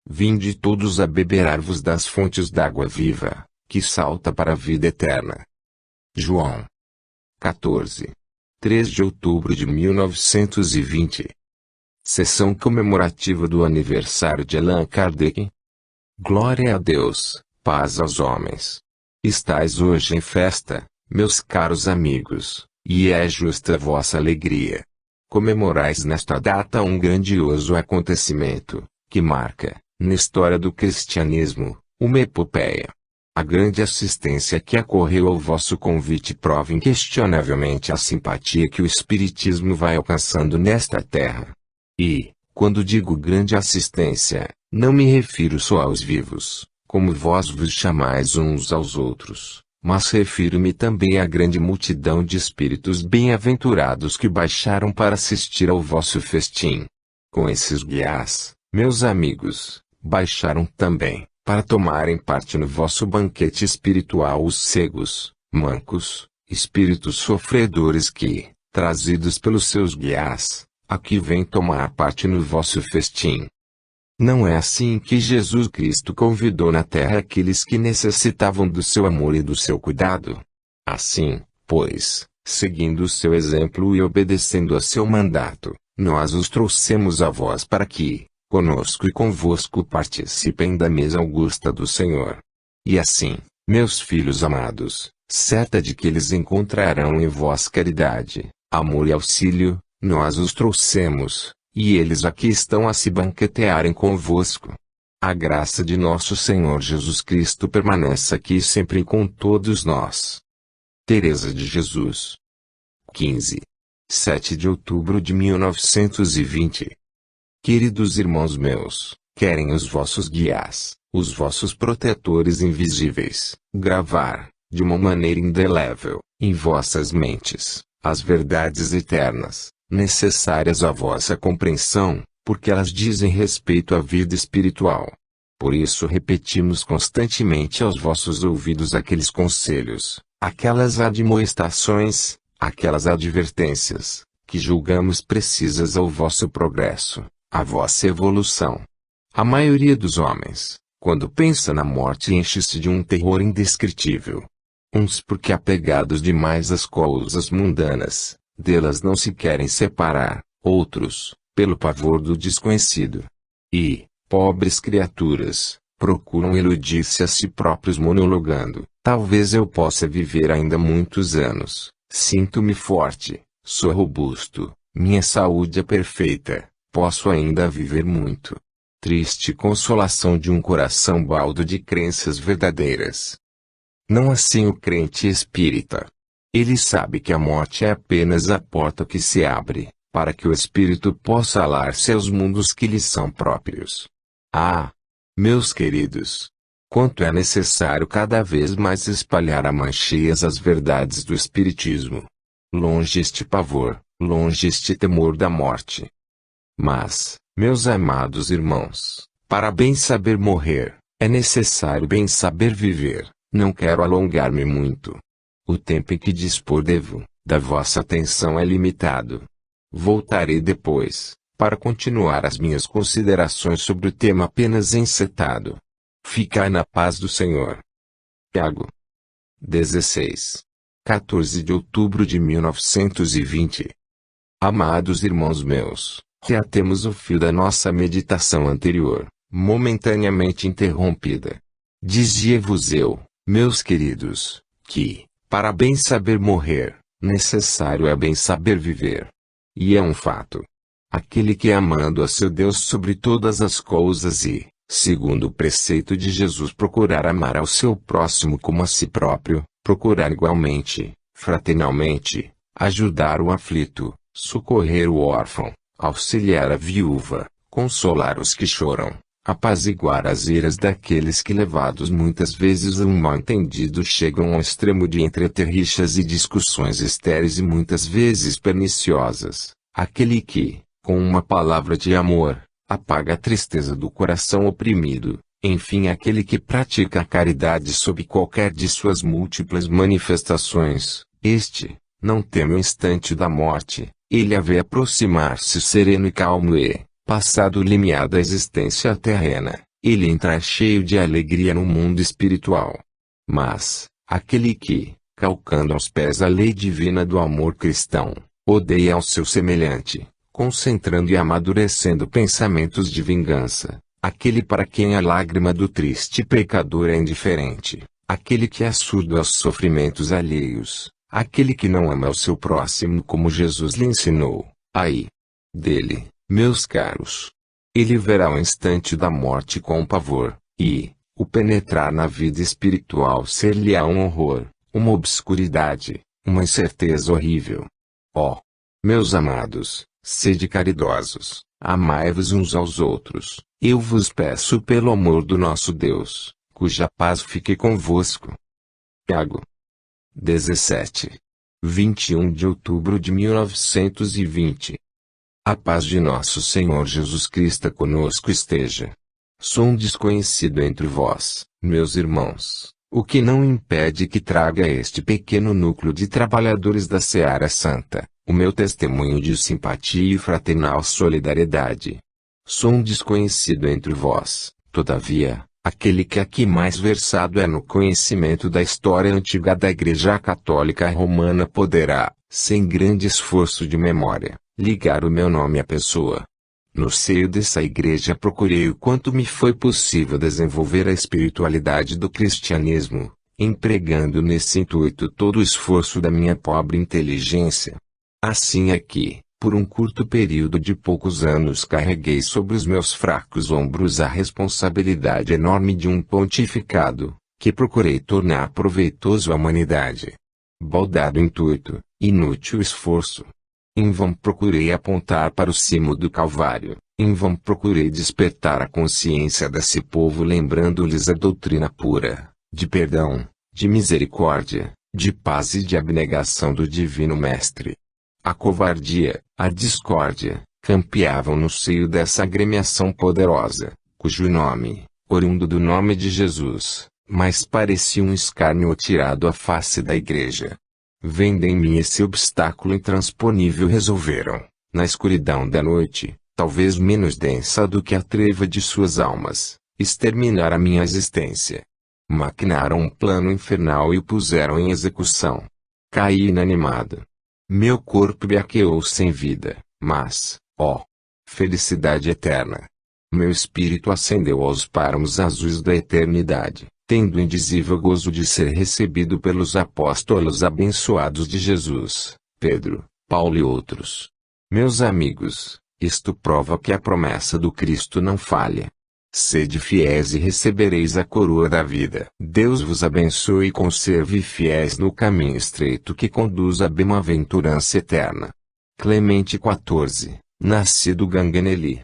A: Vinde todos a beberar-vos das fontes d'água viva, que salta para a vida eterna. João 14. 3 de outubro de 1920. Sessão comemorativa do aniversário de Allan Kardec. Glória a Deus, paz aos homens. Estais hoje em festa, meus caros amigos, e é justa a vossa alegria. Comemorais nesta data um grandioso acontecimento, que marca, na história do cristianismo, uma epopeia. A grande assistência que ocorreu ao vosso convite prova inquestionavelmente a simpatia que o Espiritismo vai alcançando nesta terra. E, quando digo grande assistência, não me refiro só aos vivos, como vós vos chamais uns aos outros, mas refiro-me também à grande multidão de espíritos bem-aventurados que baixaram para assistir ao vosso festim. Com esses guias, meus amigos, baixaram também, para tomarem parte no vosso banquete espiritual os cegos, mancos, espíritos sofredores que, trazidos pelos seus guias, aqui vêm tomar parte no vosso festim. Não é assim que Jesus Cristo convidou na terra aqueles que necessitavam do seu amor e do seu cuidado? Assim, pois, seguindo o seu exemplo e obedecendo a seu mandato, nós os trouxemos a vós para que, conosco e convosco participem da mesa augusta do Senhor. E assim, meus filhos amados, certa de que eles encontrarão em vós caridade, amor e auxílio, nós os trouxemos, e eles aqui estão a se banquetearem convosco. A graça de nosso Senhor Jesus Cristo permaneça aqui sempre com todos nós. Teresa de Jesus. 15. 7 de outubro de 1920. Queridos irmãos meus, querem os vossos guias, os vossos protetores invisíveis, gravar, de uma maneira indelével, em vossas mentes, as verdades eternas, necessárias à vossa compreensão, porque elas dizem respeito à vida espiritual. Por isso repetimos constantemente aos vossos ouvidos aqueles conselhos, aquelas admoestações, aquelas advertências, que julgamos precisas ao vosso progresso, à vossa evolução. A maioria dos homens, quando pensa na morte, enche-se de um terror indescritível. Uns porque apegados demais às coisas mundanas, delas não se querem separar, outros, pelo pavor do desconhecido. E, pobres criaturas, procuram iludir-se a si próprios monologando: talvez eu possa viver ainda muitos anos, sinto-me forte, sou robusto, minha saúde é perfeita, posso ainda viver muito. Triste consolação de um coração baldo de crenças verdadeiras. Não assim o crente espírita, Ele sabe que a morte é apenas a porta que se abre, para que o espírito possa alar-se aos mundos que lhe são próprios. Ah! Meus queridos! Quanto é necessário cada vez mais espalhar a mãos cheias as verdades do Espiritismo. Longe este pavor, longe este temor da morte. Mas, meus amados irmãos, para bem saber morrer, é necessário bem saber viver. Não quero alongar-me muito. O tempo em que dispor da vossa atenção é limitado. Voltarei depois, para continuar as minhas considerações sobre o tema apenas encetado. Ficai na paz do Senhor. Tiago 16. 14 de outubro de 1920. Amados irmãos meus, reatemos o fio da nossa meditação anterior, momentaneamente interrompida. Dizia-vos eu, meus queridos, que, para bem saber morrer, necessário é bem saber viver. E é um fato. Aquele que amando a seu Deus sobre todas as coisas e, segundo o preceito de Jesus, procurar amar ao seu próximo como a si próprio, procurar igualmente, fraternalmente, ajudar o aflito, socorrer o órfão, auxiliar a viúva, consolar os que choram, apaziguar as iras daqueles que, levados muitas vezes a um mal-entendido, chegam ao extremo de entreter rixas e discussões estéreis e muitas vezes perniciosas, aquele que, com uma palavra de amor, apaga a tristeza do coração oprimido, enfim, aquele que pratica a caridade sob qualquer de suas múltiplas manifestações, este, não teme o instante da morte, ele a vê aproximar-se sereno e calmo e, passado o limiar da existência terrena, ele entra cheio de alegria no mundo espiritual. Mas, aquele que, calcando aos pés a lei divina do amor cristão, odeia ao seu semelhante, concentrando e amadurecendo pensamentos de vingança, aquele para quem a lágrima do triste pecador é indiferente, aquele que é surdo aos sofrimentos alheios, aquele que não ama o seu próximo como Jesus lhe ensinou, ai dele, meus caros. Ele verá o instante da morte com pavor, e, o penetrar na vida espiritual ser-lhe-á um horror, uma obscuridade, uma incerteza horrível. Ó, meus amados, sede caridosos, amai-vos uns aos outros, eu vos peço pelo amor do nosso Deus, cuja paz fique convosco. Tiago 17. 21 de outubro de 1920. A paz de nosso Senhor Jesus Cristo conosco esteja. Sou um desconhecido entre vós, meus irmãos, o que não impede que traga a este pequeno núcleo de trabalhadores da Seara Santa o meu testemunho de simpatia e fraternal solidariedade. Sou um desconhecido entre vós, todavia, aquele que aqui mais versado é no conhecimento da história antiga da Igreja Católica Romana poderá, sem grande esforço de memória, ligar o meu nome à pessoa. No seio dessa igreja procurei o quanto me foi possível desenvolver a espiritualidade do cristianismo, empregando nesse intuito todo o esforço da minha pobre inteligência. Assim é que, por um curto período de poucos anos, carreguei sobre os meus fracos ombros a responsabilidade enorme de um pontificado, que procurei tornar proveitoso à humanidade. Baldado intuito, inútil esforço. Em vão procurei apontar para o cimo do Calvário, em vão procurei despertar a consciência desse povo lembrando-lhes a doutrina pura, de perdão, de misericórdia, de paz e de abnegação do Divino Mestre. A covardia, a discórdia, campeavam no seio dessa agremiação poderosa, cujo nome, oriundo do nome de Jesus, mais parecia um escárnio tirado à face da igreja. Vendo em mim esse obstáculo intransponível, resolveram, na escuridão da noite, talvez menos densa do que a treva de suas almas, exterminar a minha existência. Maquinaram um plano infernal e o puseram em execução. Caí inanimado. Meu corpo braqueou sem vida, mas, ó, felicidade eterna! Meu espírito ascendeu aos páramos azuis da eternidade, tendo o indizível gozo de ser recebido pelos apóstolos abençoados de Jesus, Pedro, Paulo e outros. Meus amigos, isto prova que a promessa do Cristo não falha. Sede fiéis e recebereis a coroa da vida. Deus vos abençoe e conserve fiéis no caminho estreito que conduz à bem-aventurança eterna. Clemente XIV, nascido Ganganelli.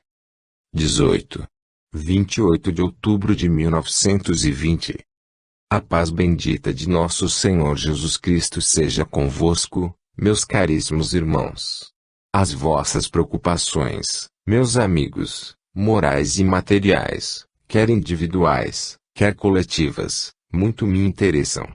A: 18. 28 de outubro de 1920. A paz bendita de nosso Senhor Jesus Cristo seja convosco, meus caríssimos irmãos. As vossas preocupações, meus amigos, morais e materiais, quer individuais, quer coletivas, muito me interessam.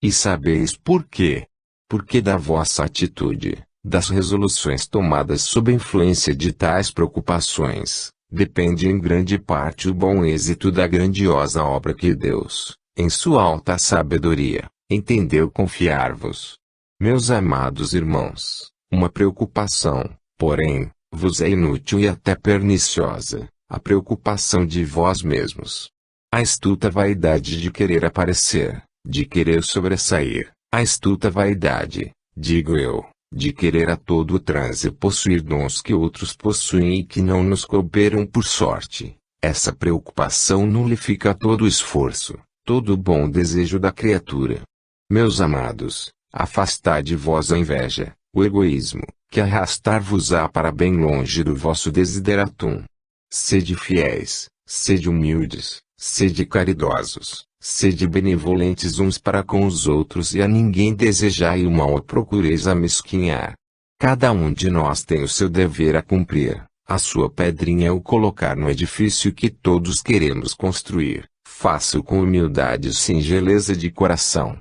A: E sabeis por quê? Porque da vossa atitude, das resoluções tomadas sob a influência de tais preocupações, depende em grande parte o bom êxito da grandiosa obra que Deus, em sua alta sabedoria, entendeu confiar-vos. Meus amados irmãos, uma preocupação, porém, vos é inútil e até perniciosa, a preocupação de vós mesmos. A astuta vaidade de querer aparecer, de querer sobressair, a astuta vaidade, digo eu, de querer a todo o transe possuir dons que outros possuem e que não nos couberam por sorte. Essa preocupação nulifica todo o esforço, todo o bom desejo da criatura. Meus amados, afastai de vós a inveja, o egoísmo, que arrastar-vos-á para bem longe do vosso desideratum. Sede fiéis, sede humildes, sede caridosos, sede benevolentes uns para com os outros e a ninguém desejai o mal ou procureis amesquinhar. Cada um de nós tem o seu dever a cumprir, a sua pedrinha o colocar no edifício que todos queremos construir, faça-o com humildade e singeleza de coração.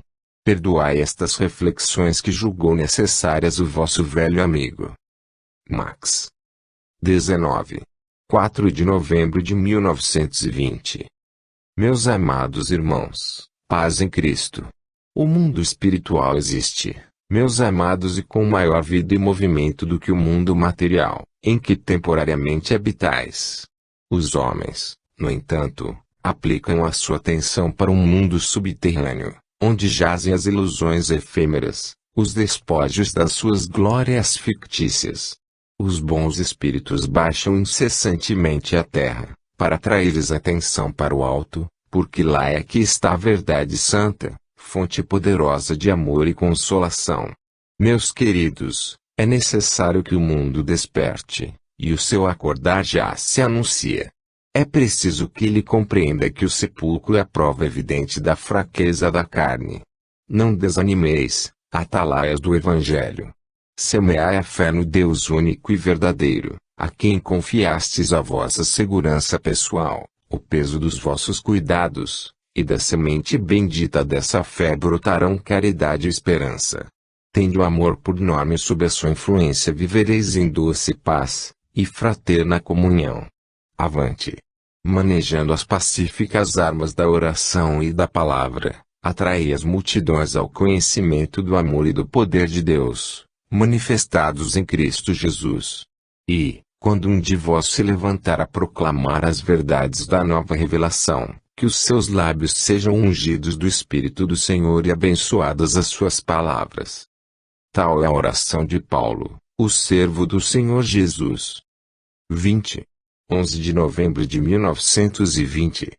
A: Perdoai estas reflexões que julgou necessárias o vosso velho amigo. Max. 19. 4 de novembro de 1920. Meus amados irmãos, paz em Cristo. O mundo espiritual existe, meus amados, e com maior vida e movimento do que o mundo material, em que temporariamente habitais. Os homens, no entanto, aplicam a sua atenção para um mundo subterrâneo, onde jazem as ilusões efêmeras, os despojos das suas glórias fictícias. Os bons espíritos baixam incessantemente à terra, para atrair-lhes a atenção para o alto, porque lá é que está a verdade santa, fonte poderosa de amor e consolação. Meus queridos, é necessário que o mundo desperte, e o seu acordar já se anuncia. É preciso que ele compreenda que o sepulcro é a prova evidente da fraqueza da carne. Não desanimeis, atalaias do Evangelho. Semeai a fé no Deus único e verdadeiro, a quem confiastes a vossa segurança pessoal, o peso dos vossos cuidados, e da semente bendita dessa fé brotarão caridade e esperança. Tendo o amor por norma e sob a sua influência vivereis em doce paz, e fraterna comunhão. Avante! Manejando as pacíficas armas da oração e da palavra, atraei as multidões ao conhecimento do amor e do poder de Deus, manifestados em Cristo Jesus. E, quando um de vós se levantar a proclamar as verdades da nova revelação, que os seus lábios sejam ungidos do Espírito do Senhor e abençoadas as suas palavras. Tal é a oração de Paulo, o servo do Senhor Jesus. 20. 11 de novembro de 1920.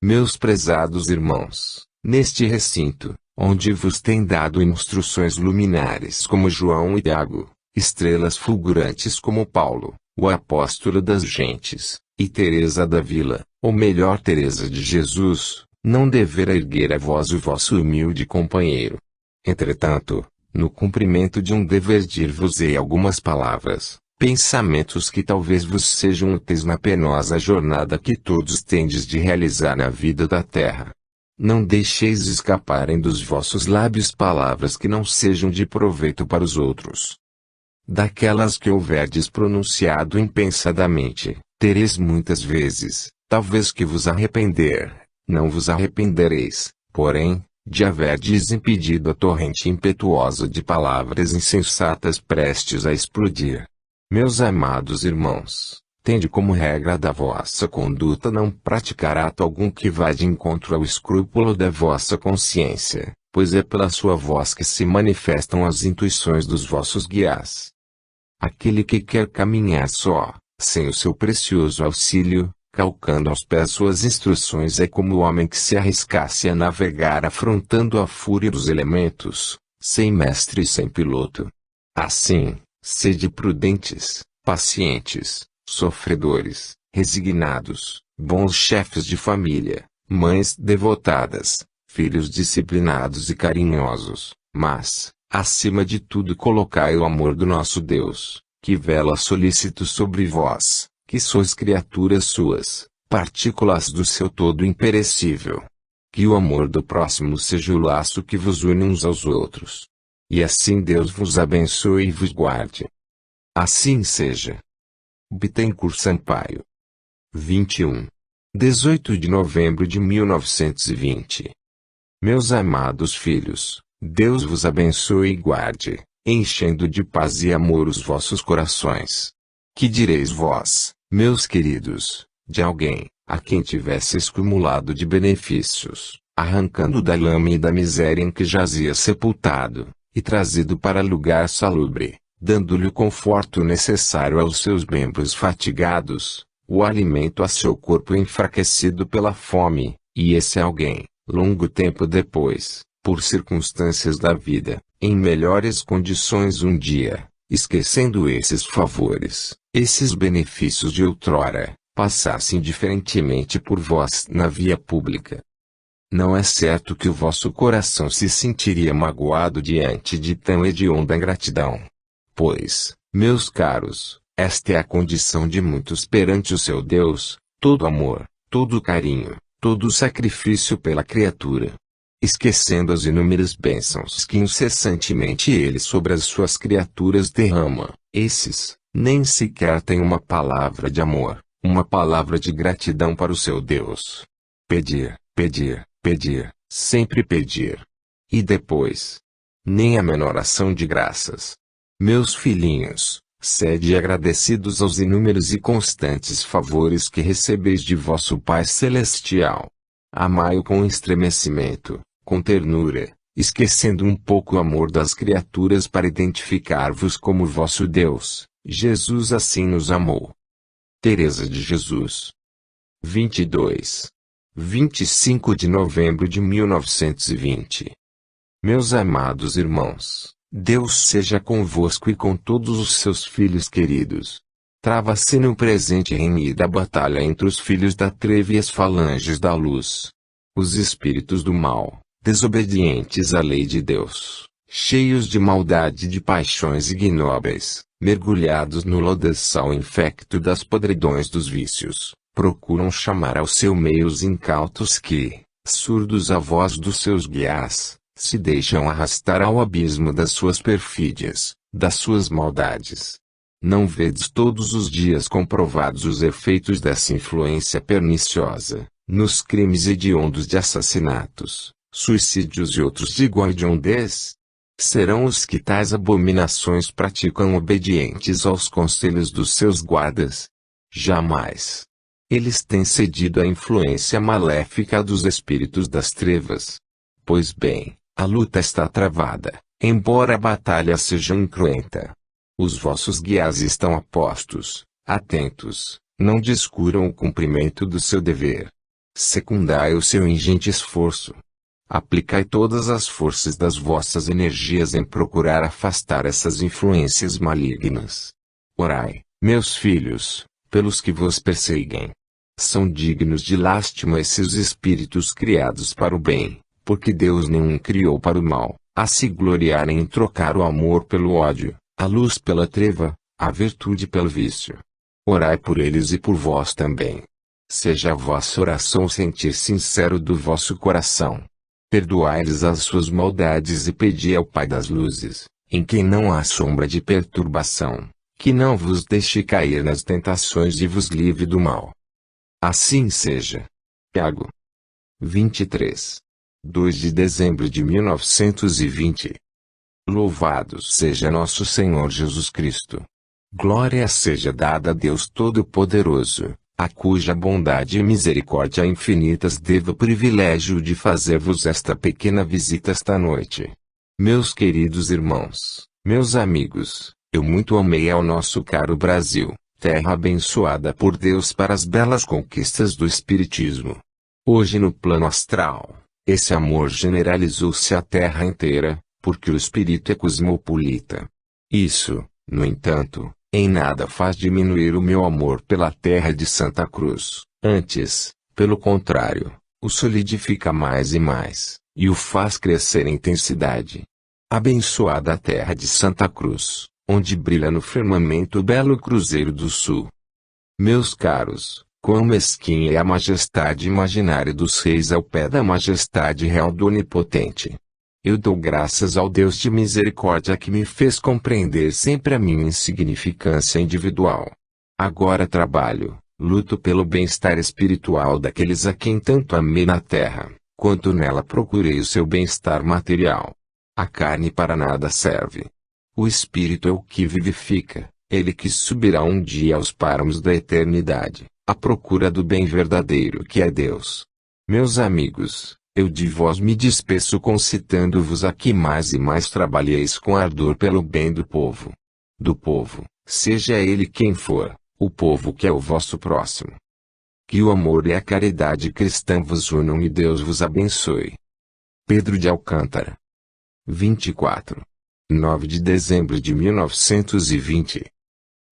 A: Meus prezados irmãos, neste recinto, onde vos tem dado instruções luminares como João e Tiago, estrelas fulgurantes como Paulo, o apóstolo das gentes, e Teresa da Vila, ou melhor Teresa de Jesus, não deverá erguer a voz o vosso humilde companheiro. Entretanto, no cumprimento de um dever dir-vos-ei algumas palavras, pensamentos que talvez vos sejam úteis na penosa jornada que todos tendes de realizar na vida da terra. Não deixeis escaparem dos vossos lábios palavras que não sejam de proveito para os outros. Daquelas que houverdes pronunciado impensadamente, tereis muitas vezes, talvez que vos arrepender, não vos arrependereis, porém, de haverdes impedido a torrente impetuosa de palavras insensatas prestes a explodir. Meus amados irmãos, tende como regra da vossa conduta não praticar ato algum que vá de encontro ao escrúpulo da vossa consciência, pois é pela sua voz que se manifestam as intuições dos vossos guias. Aquele que quer caminhar só, sem o seu precioso auxílio, calcando aos pés suas instruções é como o homem que se arriscasse a navegar afrontando a fúria dos elementos, sem mestre e sem piloto. Assim, sede prudentes, pacientes, sofredores, resignados, bons chefes de família, mães devotadas, filhos disciplinados e carinhosos, mas, acima de tudo colocai o amor do nosso Deus, que vela solícito sobre vós, que sois criaturas suas, partículas do seu todo imperecível. Que o amor do próximo seja o laço que vos une uns aos outros. E assim Deus vos abençoe e vos guarde. Assim seja. Bittencourt Sampaio. 18 de novembro de 1920. Meus amados filhos, Deus vos abençoe e guarde, enchendo de paz e amor os vossos corações. Que direis vós, meus queridos, de alguém, a quem tivesse cumulado de benefícios, arrancando da lama e da miséria em que jazia sepultado, e trazido para lugar salubre, dando-lhe o conforto necessário aos seus membros fatigados, o alimento a seu corpo enfraquecido pela fome, e esse alguém, longo tempo depois, por circunstâncias da vida, em melhores condições um dia, esquecendo esses favores, esses benefícios de outrora, passasse indiferentemente por vós na via pública. Não é certo que o vosso coração se sentiria magoado diante de tão hedionda ingratidão. Pois, meus caros, esta é a condição de muitos perante o seu Deus, todo amor, todo carinho, todo sacrifício pela criatura. Esquecendo as inúmeras bênçãos que incessantemente ele sobre as suas criaturas derrama, esses, nem sequer têm uma palavra de amor, uma palavra de gratidão para o seu Deus. Pedir, pedir, pedir, sempre pedir. E depois? Nem a menor ação de graças. Meus filhinhos, sede agradecidos aos inúmeros e constantes favores que recebeis de vosso Pai Celestial. Amai-o com estremecimento, com ternura, esquecendo um pouco o amor das criaturas para identificar-vos como vosso Deus. Jesus assim nos amou. Teresa de Jesus. 25 de novembro de 1920. Meus amados irmãos, Deus seja convosco e com todos os seus filhos queridos. Trava-se no presente renhida batalha entre os filhos da treva e as falanges da luz. Os espíritos do mal, desobedientes à lei de Deus, cheios de maldade e de paixões ignóbeis, mergulhados no lodaçal infecto das podridões dos vícios, procuram chamar ao seu meio os incautos que, surdos à voz dos seus guias, se deixam arrastar ao abismo das suas perfídias, das suas maldades. Não vedes todos os dias comprovados os efeitos dessa influência perniciosa, nos crimes hediondos de assassinatos, suicídios e outros de igual hediondez? Serão os que tais abominações praticam obedientes aos conselhos dos seus guardas? Jamais. Eles têm cedido à influência maléfica dos espíritos das trevas. Pois bem, a luta está travada, embora a batalha seja incruenta. Os vossos guias estão a postos, atentos, não descuram o cumprimento do seu dever. Secundai o seu ingente esforço. Aplicai todas as forças das vossas energias em procurar afastar essas influências malignas. Orai, meus filhos, pelos que vos perseguem. São dignos de lástima esses espíritos criados para o bem, porque Deus nenhum criou para o mal, a se gloriarem em trocar o amor pelo ódio, a luz pela treva, a virtude pelo vício. Orai por eles e por vós também. Seja a vossa oração o sentir sincero do vosso coração. Perdoai-lhes as suas maldades e pedi ao Pai das luzes, em quem não há sombra de perturbação, que não vos deixe cair nas tentações e vos livre do mal. Assim seja. Tiago. 2 de dezembro de 1920. Louvado seja nosso Senhor Jesus Cristo. Glória seja dada a Deus Todo-Poderoso, a cuja bondade e misericórdia infinitas devo o privilégio de fazer-vos esta pequena visita esta noite. Meus queridos irmãos, meus amigos, eu muito amei ao nosso caro Brasil, terra abençoada por Deus para as belas conquistas do Espiritismo. Hoje no plano astral, esse amor generalizou-se à terra inteira, porque o espírito é cosmopolita. Isso, no entanto, em nada faz diminuir o meu amor pela terra de Santa Cruz. Antes, pelo contrário, o solidifica mais e mais, e o faz crescer em intensidade. Abençoada a terra de Santa Cruz, onde brilha no firmamento o belo Cruzeiro do Sul. Meus caros, quão mesquinha é a majestade imaginária dos reis ao pé da majestade real do Onipotente. Eu dou graças ao Deus de misericórdia que me fez compreender sempre a minha insignificância individual. Agora trabalho, luto pelo bem-estar espiritual daqueles a quem tanto amei na terra, quanto nela procurei o seu bem-estar material. A carne para nada serve. O espírito é o que vivifica, ele que subirá um dia aos páramos da eternidade, à procura do bem verdadeiro que é Deus. Meus amigos, eu de vós me despeço concitando-vos a que mais e mais trabalheis com ardor pelo bem do povo. Do povo, seja ele quem for, o povo que é o vosso próximo. Que o amor e a caridade cristã vos unam e Deus vos abençoe. Pedro de Alcântara. 24. 9 de dezembro de 1920.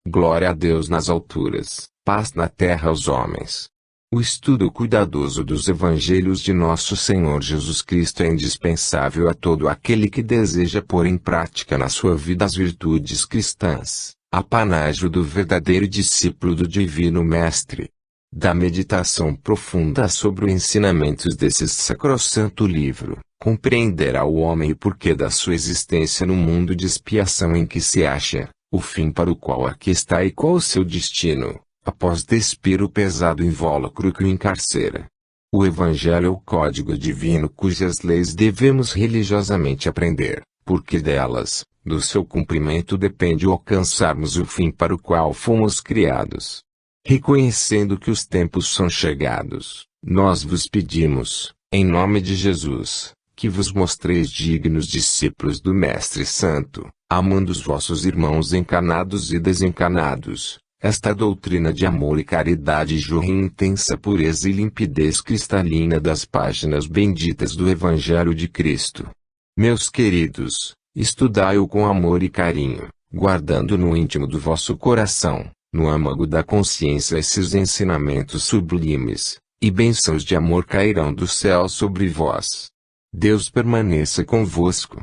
A: Glória a Deus nas alturas, paz na terra aos homens. O estudo cuidadoso dos Evangelhos de Nosso Senhor Jesus Cristo é indispensável a todo aquele que deseja pôr em prática na sua vida as virtudes cristãs, apanágio do verdadeiro discípulo do Divino Mestre. Da meditação profunda sobre os ensinamentos desse sacrossanto livro, compreenderá o homem o porquê da sua existência no mundo de expiação em que se acha, o fim para o qual aqui está e qual o seu destino, após despir o pesado invólucro que o encarcera. O Evangelho é o código divino cujas leis devemos religiosamente aprender, porque delas, do seu cumprimento depende o alcançarmos o fim para o qual fomos criados. Reconhecendo que os tempos são chegados, nós vos pedimos, em nome de Jesus, que vos mostreis dignos discípulos do Mestre Santo, amando os vossos irmãos encarnados e desencarnados. Esta doutrina de amor e caridade jorra em intensa pureza e limpidez cristalina das páginas benditas do Evangelho de Cristo. Meus queridos, estudai-o com amor e carinho, guardando no íntimo do vosso coração, no âmago da consciência esses ensinamentos sublimes, e bênçãos de amor cairão do céu sobre vós. Deus permaneça convosco.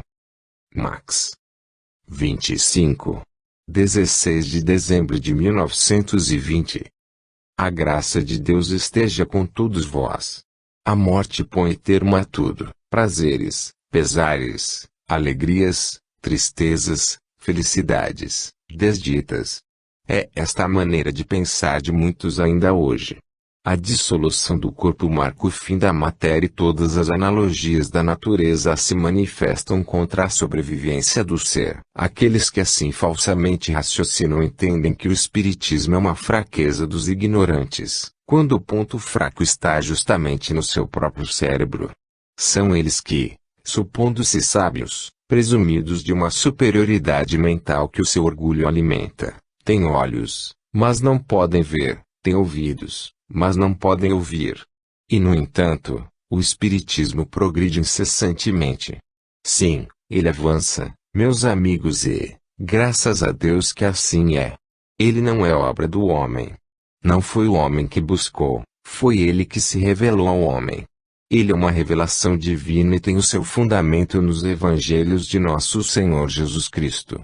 A: Max. 25. 16 de dezembro de 1920. A graça de Deus esteja com todos vós. A morte põe termo a tudo, prazeres, pesares, alegrias, tristezas, felicidades, desditas. É esta a maneira de pensar de muitos ainda hoje. A dissolução do corpo marca o fim da matéria e todas as analogias da natureza se manifestam contra a sobrevivência do ser. Aqueles que assim falsamente raciocinam entendem que o espiritismo é uma fraqueza dos ignorantes, quando o ponto fraco está justamente no seu próprio cérebro. São eles que, supondo-se sábios, presumidos de uma superioridade mental que o seu orgulho alimenta, têm olhos, mas não podem ver, têm ouvidos, mas não podem ouvir. E no entanto, o espiritismo progride incessantemente. Sim, ele avança, meus amigos, e, graças a Deus que assim é. Ele não é obra do homem. Não foi o homem que buscou, foi ele que se revelou ao homem. Ele é uma revelação divina e tem o seu fundamento nos Evangelhos de Nosso Senhor Jesus Cristo.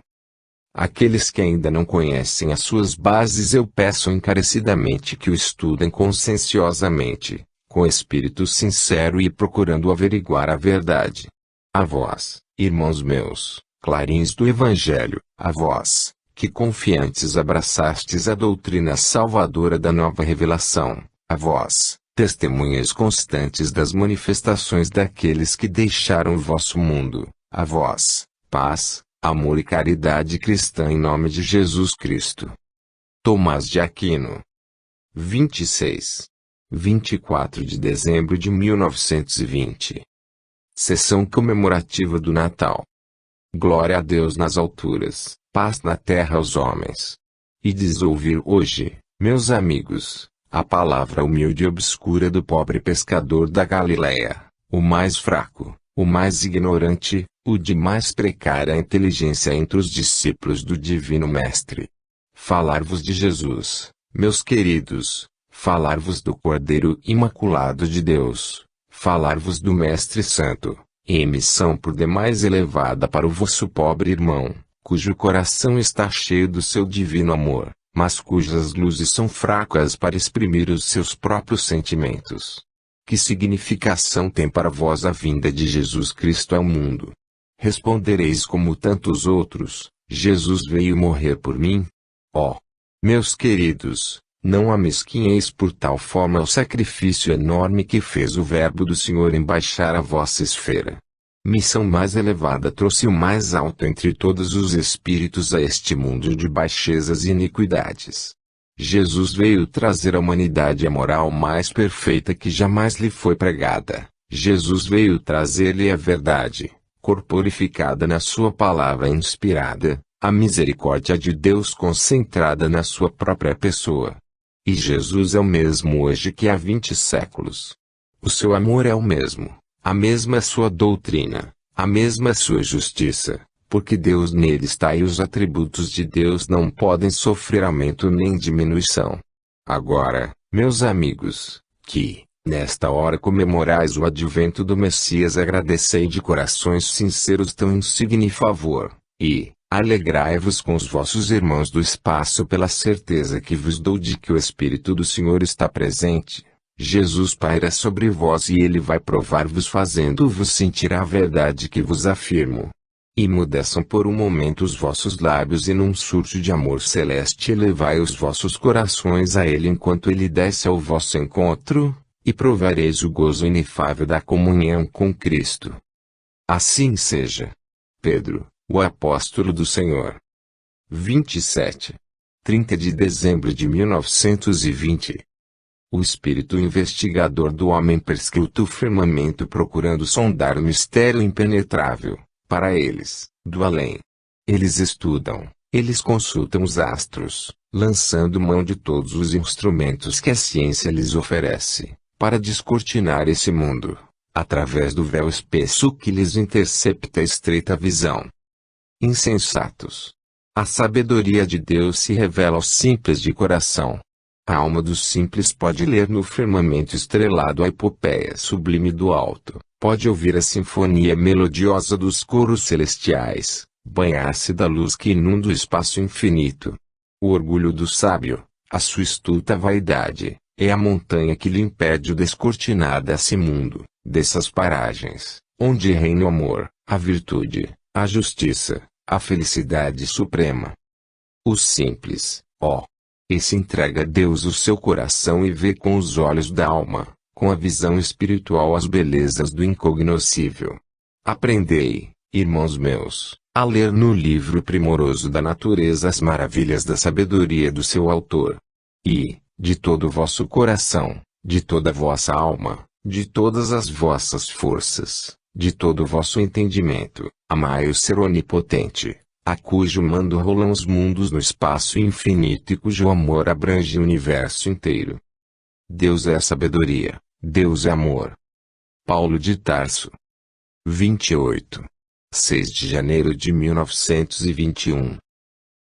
A: Aqueles que ainda não conhecem as suas bases eu peço encarecidamente que o estudem conscienciosamente, com espírito sincero e procurando averiguar a verdade. A vós, irmãos meus, clarins do Evangelho, a vós, que confiantes abraçastes a doutrina salvadora da nova revelação, a vós, testemunhas constantes das manifestações daqueles que deixaram o vosso mundo, a vós, paz, amor e caridade cristã em nome de Jesus Cristo. Tomás de Aquino. 26. 24 de dezembro de 1920. Sessão comemorativa do Natal. Glória a Deus nas alturas, paz na terra aos homens. Ides ouvir hoje, meus amigos, a palavra humilde e obscura do pobre pescador da Galiléia, o mais fraco, o mais ignorante, o de mais precária inteligência entre os discípulos do Divino Mestre. Falar-vos de Jesus, meus queridos, falar-vos do Cordeiro Imaculado de Deus, falar-vos do Mestre Santo, em missão por demais elevada para o vosso pobre irmão, cujo coração está cheio do seu divino amor, mas cujas luzes são fracas para exprimir os seus próprios sentimentos. Que significação tem para vós a vinda de Jesus Cristo ao mundo? Respondereis como tantos outros: Jesus veio morrer por mim. Ó, meus queridos, não amesquinheis por tal forma o sacrifício enorme que fez o Verbo do Senhor em baixar a vossa esfera. Missão mais elevada trouxe o mais alto entre todos os espíritos a este mundo de baixezas e iniquidades. Jesus veio trazer à humanidade a moral mais perfeita que jamais lhe foi pregada. Jesus veio trazer-lhe a verdade, corporificada na sua palavra inspirada, a misericórdia de Deus concentrada na sua própria pessoa. E Jesus é o mesmo hoje que há 20 séculos. O seu amor é o mesmo. A mesma sua doutrina, a mesma sua justiça, porque Deus nele está e os atributos de Deus não podem sofrer aumento nem diminuição. Agora, meus amigos, que, nesta hora comemorais o advento do Messias, agradecei de corações sinceros tão insigne favor, e alegrai-vos com os vossos irmãos do espaço pela certeza que vos dou de que o Espírito do Senhor está presente. Jesus paira sobre vós e ele vai provar-vos fazendo-vos sentir a verdade que vos afirmo. Imudeçam por um momento os vossos lábios e num surto de amor celeste elevai os vossos corações a ele enquanto ele desce ao vosso encontro, e provareis o gozo inefável da comunhão com Cristo. Assim seja. Pedro, o apóstolo do Senhor. 27. 30 de dezembro de 1920. O espírito investigador do homem perscruta o firmamento procurando sondar o mistério impenetrável, para eles, do além. Eles estudam, eles consultam os astros, lançando mão de todos os instrumentos que a ciência lhes oferece, para descortinar esse mundo, através do véu espesso que lhes intercepta a estreita visão. Insensatos! A sabedoria de Deus se revela aos simples de coração. A alma dos simples pode ler no firmamento estrelado a epopeia sublime do alto, pode ouvir a sinfonia melodiosa dos coros celestiais, banhar-se da luz que inunda o espaço infinito. O orgulho do sábio, a sua estulta vaidade, é a montanha que lhe impede o descortinar desse mundo, dessas paragens, onde reina o amor, a virtude, a justiça, a felicidade suprema. O simples, ó, esse entrega a Deus o seu coração e vê com os olhos da alma, com a visão espiritual as belezas do incognoscível. Aprendei, irmãos meus, a ler no livro primoroso da natureza as maravilhas da sabedoria do seu autor. E, de todo o vosso coração, de toda a vossa alma, de todas as vossas forças, de todo o vosso entendimento, amai o Ser onipotente, a cujo mando rolam os mundos no espaço infinito e cujo amor abrange o universo inteiro. Deus é a sabedoria, Deus é amor. Paulo de Tarso. 28. 6 de janeiro de 1921.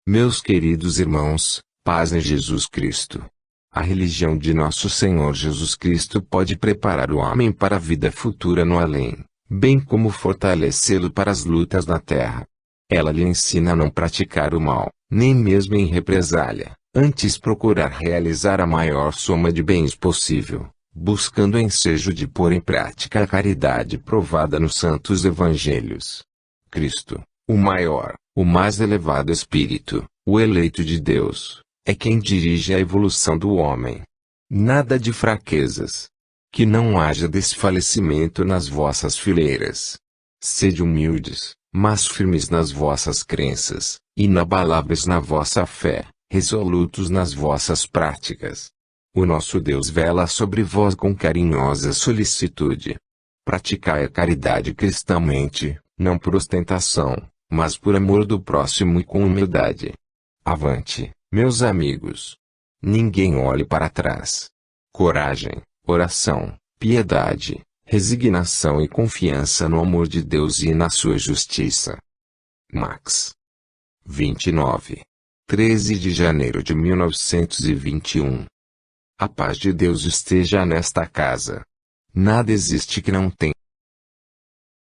A: Meus queridos irmãos, paz em Jesus Cristo. A religião de nosso Senhor Jesus Cristo pode preparar o homem para a vida futura no além, bem como fortalecê-lo para as lutas na terra. Ela lhe ensina a não praticar o mal, nem mesmo em represália, antes procurar realizar a maior soma de bens possível, buscando o ensejo de pôr em prática a caridade provada nos santos evangelhos. Cristo, o maior, o mais elevado Espírito, o eleito de Deus, é quem dirige a evolução do homem. Nada de fraquezas. Que não haja desfalecimento nas vossas fileiras. Sede humildes, mas firmes nas vossas crenças, inabaláveis na vossa fé, resolutos nas vossas práticas. O nosso Deus vela sobre vós com carinhosa solicitude. Praticai a caridade cristãmente, não por ostentação, mas por amor do próximo e com humildade. Avante, Meus amigos, ninguém olhe para trás. Coragem, oração, piedade, resignação e confiança no amor de Deus e na sua justiça. Max. 29. 13 de janeiro de 1921. A paz de Deus esteja nesta casa. Nada existe que não tenha